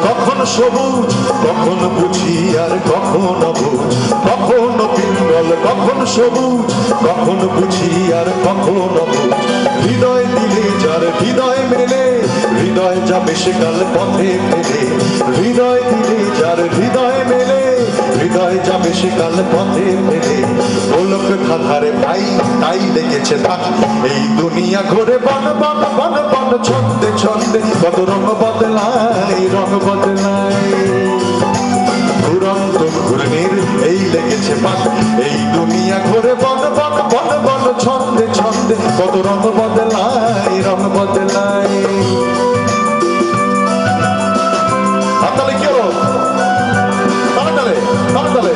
S6: কখনো সবুজ কখনো বুঝি আর কখনো বুঝ কখনো পিঙ্গল কখনো সবুজ কখনো বুঝি আর কখনো বুঝ হৃদয় দিলে যার হৃদয় মেলে হৃদয় যাবে সেকাল পথে ফেলে হৃদয় দিলে যার হৃদয় মেলে হৃদয় যাবে সেকাল পথে ফেলে গোলক খাধারে ভাই তাই লেগেছে থাক এই দুনিয়া ঘুরে বন বন বন বন ছন্দে ছন্দে কত রং বদলায় রং বদলায় দুরন্ত ঘূর্ণির এই লেগেছে পাক এই দুনিয়া ঘুরে বন বন বন বন ছন্দে ছন্দে কত রং বদলায় রং বদলায় হাততালি কি হলো তালে তালে তালে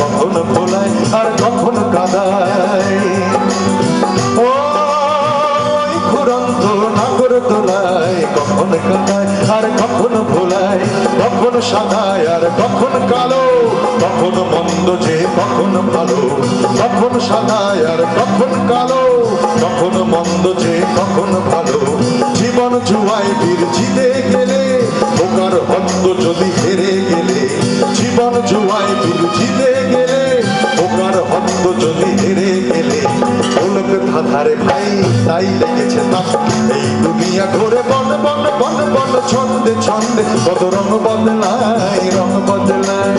S6: কখনো ভোলায় আর কখনো কাদায় ওই ঘুরন্ত নাগর দোলায় কখনো কাদায় আর কখনো ভোলায় কখনো সাদায় আর কখনো কালো কখনো মন্দ যে কখনো ভালো কখনো সাদায় আর কখনো কালো কখনো মন্দ যে কখনো ভালো জীবন জুয়ায় বীর জিতে গেলে ওকার হন্দ যদি হেরে গেলে জীবন জুয়ায় বীর জিতে গেলে ওকার হন্দ যদি হেরে গেলে ওলক ধাধারে ভাই তাই লেগেছে তাক এই দুনিয়া ঘুরে বন বন বন বন ছন্দে ছন্দে কত রং বদলায় রং বদলায়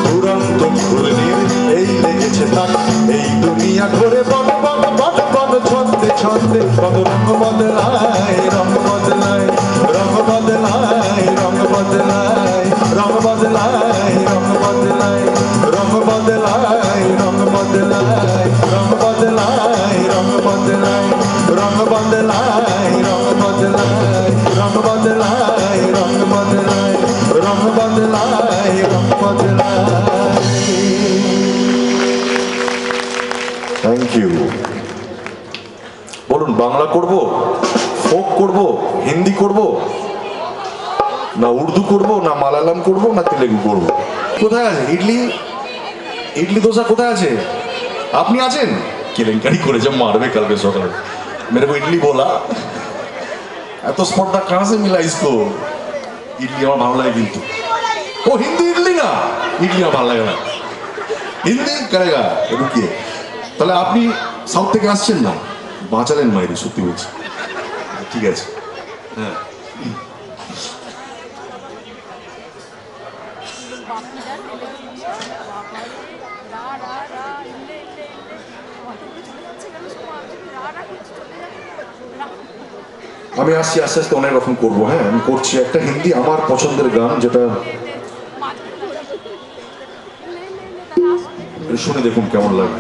S6: দুরন্ত ঘূর্ণির এই লেগেছে তাক এই দুনিয়া ঘুরে বন বন বন বন ছন্দে ছন্দে কত রং বদলায় রং বদলায় রং বদলায় রং বদলায় রং বদলায় রং বদলায় রং বদলায় রং বদলায় রং বদলায় রং বদলায় রং বদলায় রং বদলায় রং বদলায় রং বদলায় রং বদলায় রং বদলায় থ্যাংক ইউ বলুন বাংলা করব ফোক করব হিন্দি করব না উর্দু করব না মালায়ালাম করব না তেলেগু করব কোথায় আছে ইডলি ইডলি দোসা কোথায় আছে আপনি আছেন কেলেঙ্কারি করে যে মারবে কালকে সকালে मेरे को इडली बोला এত স্পর্ধা कहां से मिला इसको ইডলি আমার ভালো লাগে কিন্তু ও হিন্দি ইডলি না ইডলি আমার ভালো লাগে না হিন্দি করেগা রুকিয়ে তাহলে আপনি সাউথ থেকে আসছেন না বাঁচালেন মাইরি সত্যি বলছি ঠিক আছে হ্যাঁ আমি আসছি আস্তে আস্তে অনেক রকম করবো হ্যাঁ আমি করছি একটা হিন্দি আমার পছন্দের গান যেটা শুনে দেখুন কেমন লাগে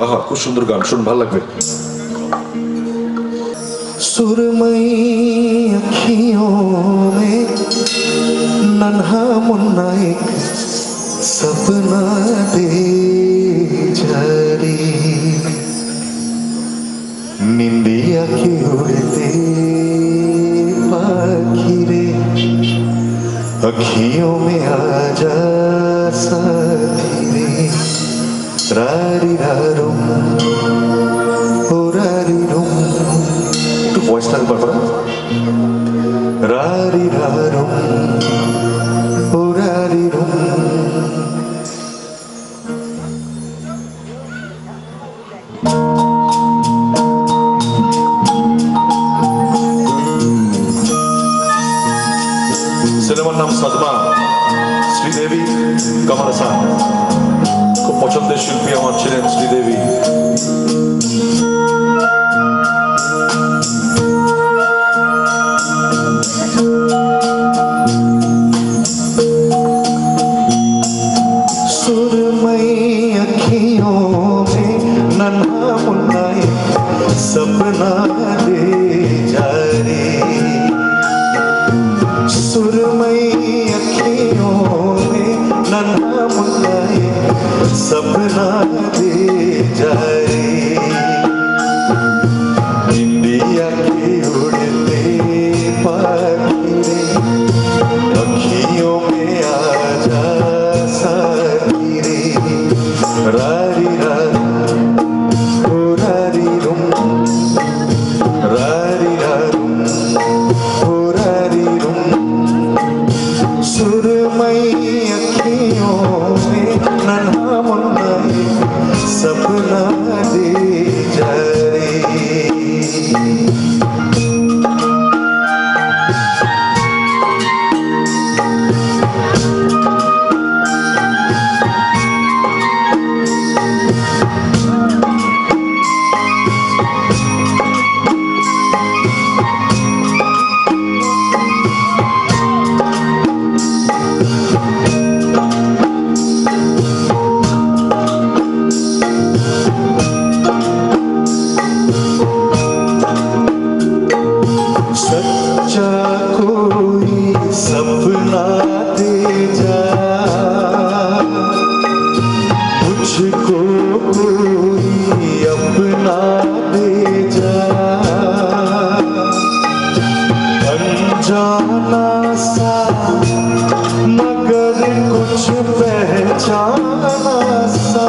S6: आहा कुछ सुंदर गान सुन भाल लगবে सुरमई अखियों में नन्हा मुन्ना एक सपना दे जारी निंदिया के उड़ते अखियों में आजा साथी रे रारी रारुम ओ रारी रुम একটু ভয়েসটা একবার পড়া রারি রারুম ও রারি রুম সিনেমার নাম সাদমা শ্রীদেবী কমল হাসান খুব পছন্দের শিল্পী আমার ছিলেন শ্রীদেবী सुरमई अखियों में नन्हा मुन्ना सपना दे जा रे सुरमई अखियों में नन्हा मुन्ना सपना दे जा रे इंडिया के उड़ते पाखी रे अखियों में आजा साथी रे रारी रारू ओ रारी रुम रारी रारू ओ रारी रुम सुरमई अखियों में नन्हा मुन्ना सपना दे जा रे सच्चा कोई सपना दे जा मुझको कोई अपना दे जा अनजाना सा मगर कुछ पहचाना सा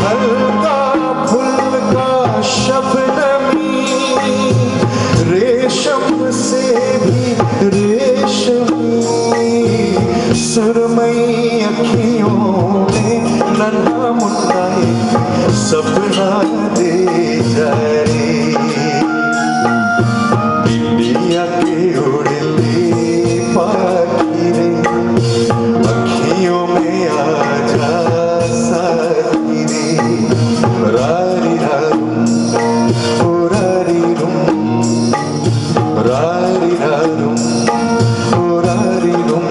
S6: हल्का फुल्का शबनमी रेशम से भी रेशमी सुरमई अखियों में नन्हा मुन्ना सपना दे जा रे इंडिया के उड़ते पाखी रे अखियों में आजा साथी रे रारी रारू ओ रारी रुम रारी रारू ओ रारी रुम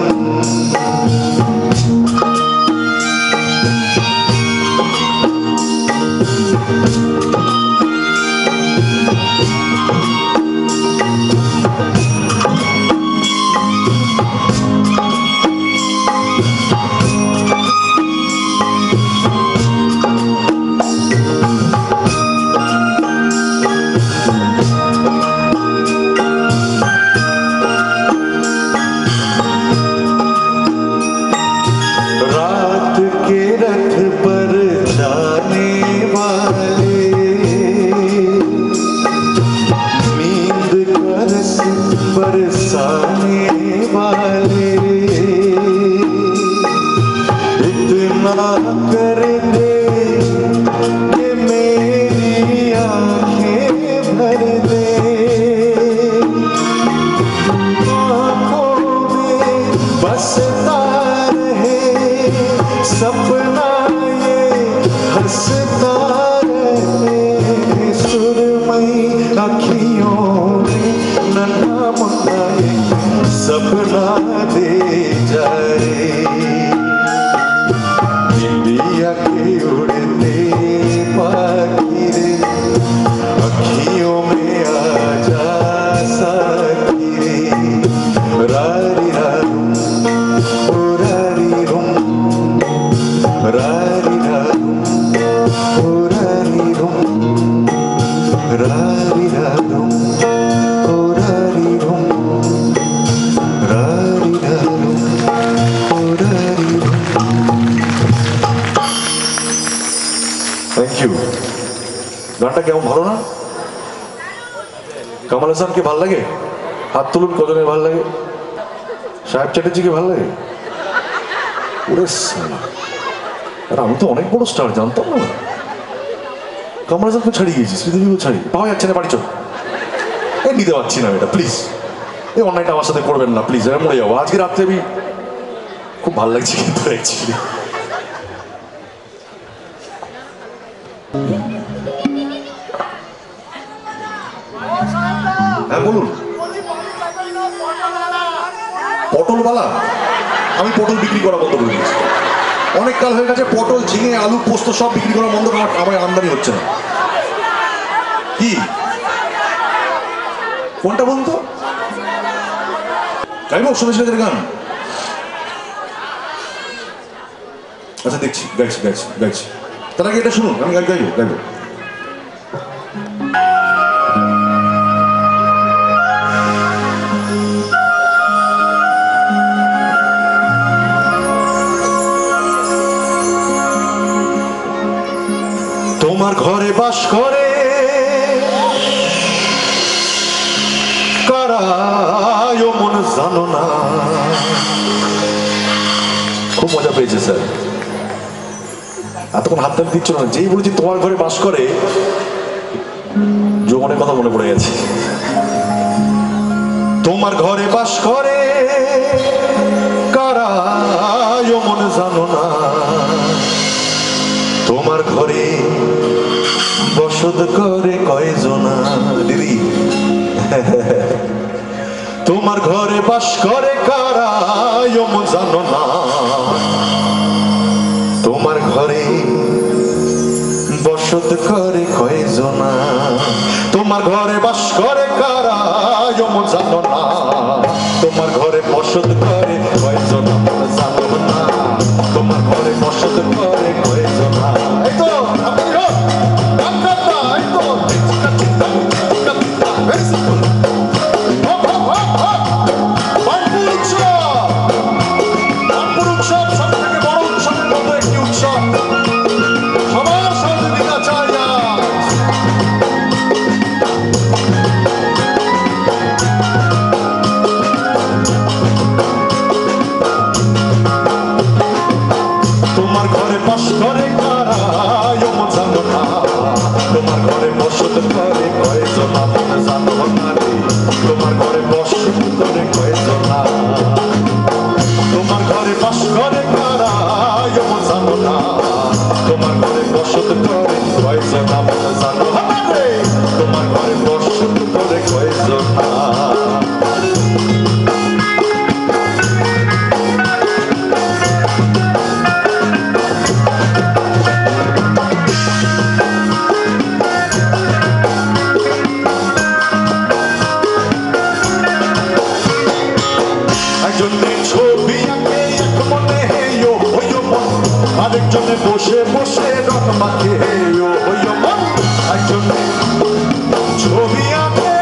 S6: থ্যাংক ইউ। গানটা কেমন, ভালো না? কামাল হাসানকে ভাল লাগে? হাত তুলুন, কজনের ভাল লাগে? সাহেব চ্যাটার্জিকে ভাল লাগে? ওরে সালা, আর আমি তো অনেক বড় স্টার, জানতাম না। কামাল হাসানকে ছাড়িয়ে গিয়েছি, শ্রীদেবীও ছাড়িয়ে, পাওয়া যাচ্ছে না, বাড়ি চল। এই নিতে পারছি না এটা, প্লিজ এই অন্যায়টা আমার সাথে করবেন না প্লিজ, আমি মরে যাবো আজকে রাত্রে। আমি খুব ভালো লাগছে কিন্তু অ্যাকচুয়ালি। হ্যাঁ বলুন। পটলওয়ালা? আমি পটল বিক্রি করা বন্ধ করে দিয়েছি, অনেক কাল হয়ে গেছে। পটল, ঝিঙে, আলু, পোস্ত সব বিক্রি করা বন্ধ, আমার আমদানি হচ্ছে না। কি কোনটা বলুন তো? গাইব সুমেশ রাজের গান? আচ্ছা দেখছি, গাইছি। তার আগে এটা শুনুন, আমি গাইব। তোমার ঘরে বাস করে কারায় মন জানো না। খুব মজা পেয়েছে স্যার, এতক্ষণ হাত দিচ্ছ না। যেই বলেছি তোমার ঘরে বাস করে, যৌবনের কথা মনে পড়ে গেছে। তোমার ঘরে বাস করে কারায় মন জানো না। তোমার ঘরে বসত করে কয়জনা। দিদি তোমার ঘরে বাস করে কারা জানো না। তোমার ঘরে বসত করে কয়জনা। তোমার ঘরে বাস করে কারা জানো না। তোমার ঘরে বসত করে কয়জনা জানো না। তোমার ঘরে বসত করে কয়জনা। এই তো বসে বসে রং মাখে একজনে ছবি আঁকে।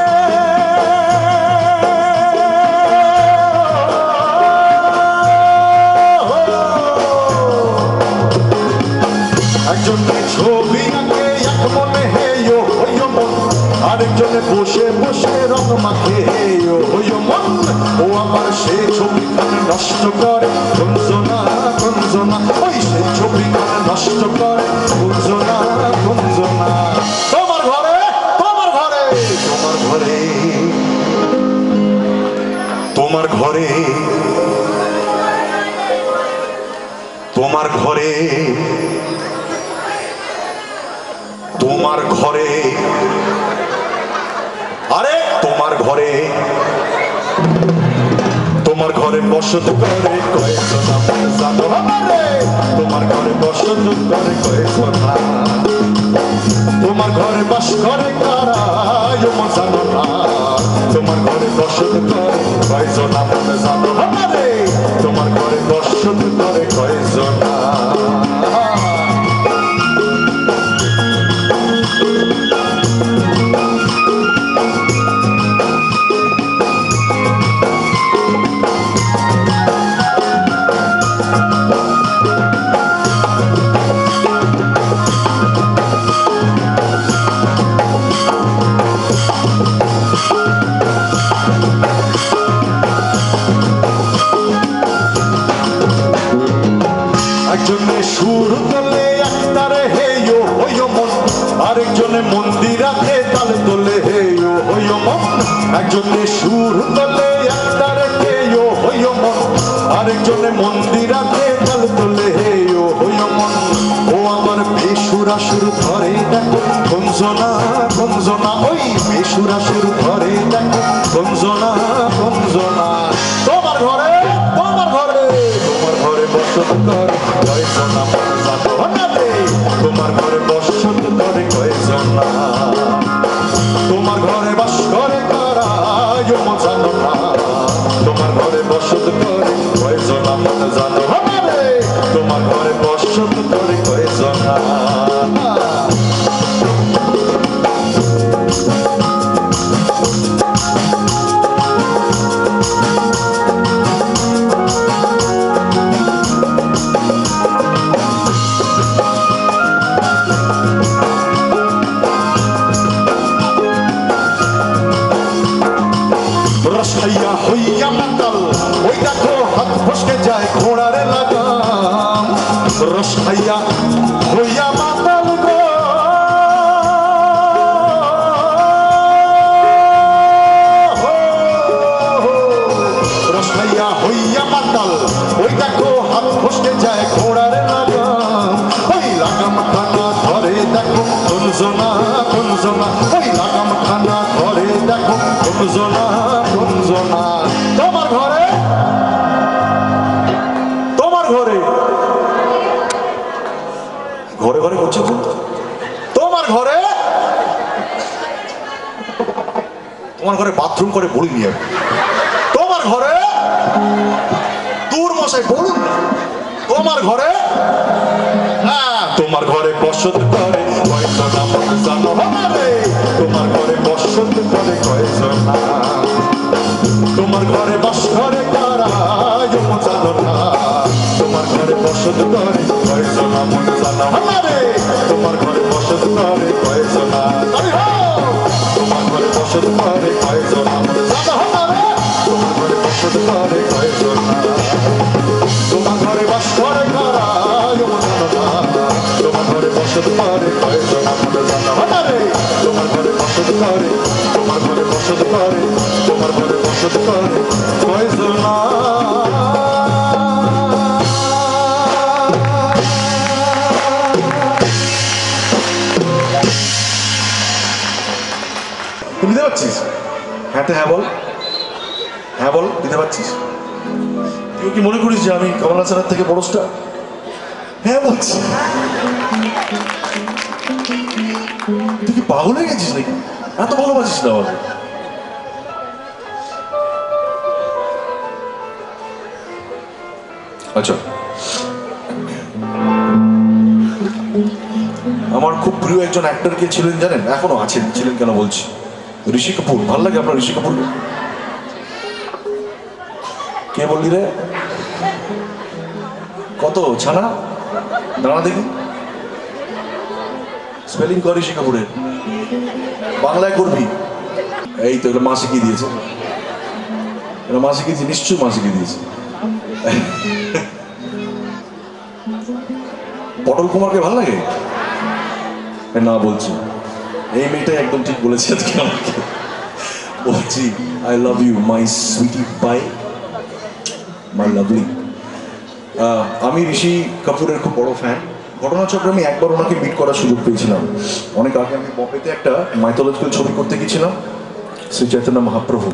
S6: একজনে ছবি আঁকে এক মনে হেয় মন। আরেকজনে বসে বসে রং মাখে মন। ও আমার সে ছবিখানে নষ্ট করে গুঞ্জনা গুঞ্জনা। ওই সে ছবিখানে নষ্ট করে গুঞ্জনা গুঞ্জনা। তোমার ঘরে তোমার ঘরে তোমার ঘরে তোমার ঘরে তোমার ঘরে তোমার ঘরে আরে তোমার ঘরে তোমার ঘরে বসত করে কয়েকজনা জানো আমারে। তোমার ঘরে বসত করে কয়েকজনা। তোমার ঘরে বাস করে কারা জানো না। তোমার ঘরে বসত করে কয়েকজনা জানো আমারে। তোমার ঘরে বসত করে কয়েকজনা। আরেকজনে মন্দিরাতে তাল তোলে হে ও হইও মন, একজনে সুর তোলে একটা রেখে ও হইও মন, আরেকজনে মন্দিরাতে তাল তোলে হে ও হইও মন। ও আমার বেসুরা সুর ধরে দেখো গঞ্জনা গঞ্জনা, ওই বেসুরা সুর ধরে দেখো গঞ্জনা গঞ্জনা। তোমার ঘরে তোমার ঘরে তোমার ঘরে বসত করে কয়জনা মন জানো না রে, তোমার ঘরে বসত করে কয়জনা, তোমার ঘরে বাস করে কারা মন জানো না, তোমার ঘরে বসত করে কয়জনা মন জানো না রে, তোমার ঘরে বসত করে কয়জনা। রসহাইয়া হইয়া মাতাল ওই দেখো হাত ফসকে যায় ঘোড়ার লাগাম, রসহাইয়া হইয়া মাতাল গো, রসহাইয়া হইয়া মাতাল ওই দেখো হাত ফসকে যায় ঘোড়ার লাগাম, ওই লাগাম খানা ধরে দেখো গঞ্জনা গঞ্জনা, ওই লাগাম খানা ধরে দেখো গঞ্জনা গঞ্জনা। তোমার ঘরে তোমার ঘরে ঘরে ঘরে করছে তোমার ঘরে, তোমার ঘরে বাথরুম করে বলি নিয়ে তোমার ঘরে দূর মশাই বলুন না, তোমার ঘরে হ্যাঁ তোমার ঘরে বসত করে কয়জনা মন জানো না রে, তোমার ঘরে বসত করে কয়জনা, তোমার ঘরে বাস করে কারা মন জানো না, তোমার ঘরে বসত করে কয়জনা মন জানো না রে, তোমার ঘরে বসত করে কয়জনা, তোমার ঘরে বসত করে কয়জনা মন জানো না রে, তোমার ঘরে বসত করে কয়জনা, তোমার ঘরে বাস করে কারা মন জানো না, তোমার ঘরে বসত করে কয়জনা মন জানো না রে, তোমার ঘরে বসত করে, তোমার ঘরে বসত করে, তোমার ঘরে বসত করে কয়জনা। তুই দিতে পারছিস? হ্যাঁ হ্যাঁ বল, হ্যাঁ বল দিতে পারছিস? তুই কি মনে করিস যে আমি কমল হাসানের থেকে বড় স্টার? হ্যাঁ বলছি। তুই কি পাগল হয়ে গেছিস নাকি? এত ভালোবাসিস না আমাকে? আচ্ছা, আমার খুব প্রিয় একজন অ্যাক্টর কে ছিলেন জানেন? এখনো আছেন, ছিলেন কেন বলছি, ঋষি কাপুর। ভালো লাগে আপনার ঋষি কাপুর? কে বললি রে? কত ছানা দাঁড়া দেখি, স্পেলিং কর ঋষি কাপুরের, বাংলায় করবি। এই তো এটা মা শিখিয়ে দিয়েছে, এটা মা শিখিয়েছে, নিশ্চয়ই মা শিখিয়ে দিয়েছে। পটল কুমারকে ভালো লাগে না? বলছি এই মেয়েটাই একদম ঠিক বলেছে আজকে আমাকে, বলছি I love you my sweetie pie, my lovely. আমি ঋষি কাপুরের খুব বড় ফ্যান। ঘটনাচক্রে আমি একবার ওনাকে মিট করার সুযোগ পেয়েছিলাম অনেক আগে। আমি বম্বেতে একটা মাইথোলজিক্যাল ছবি করতে গেছিলাম, শ্রী চৈতন্য মহাপ্রভু।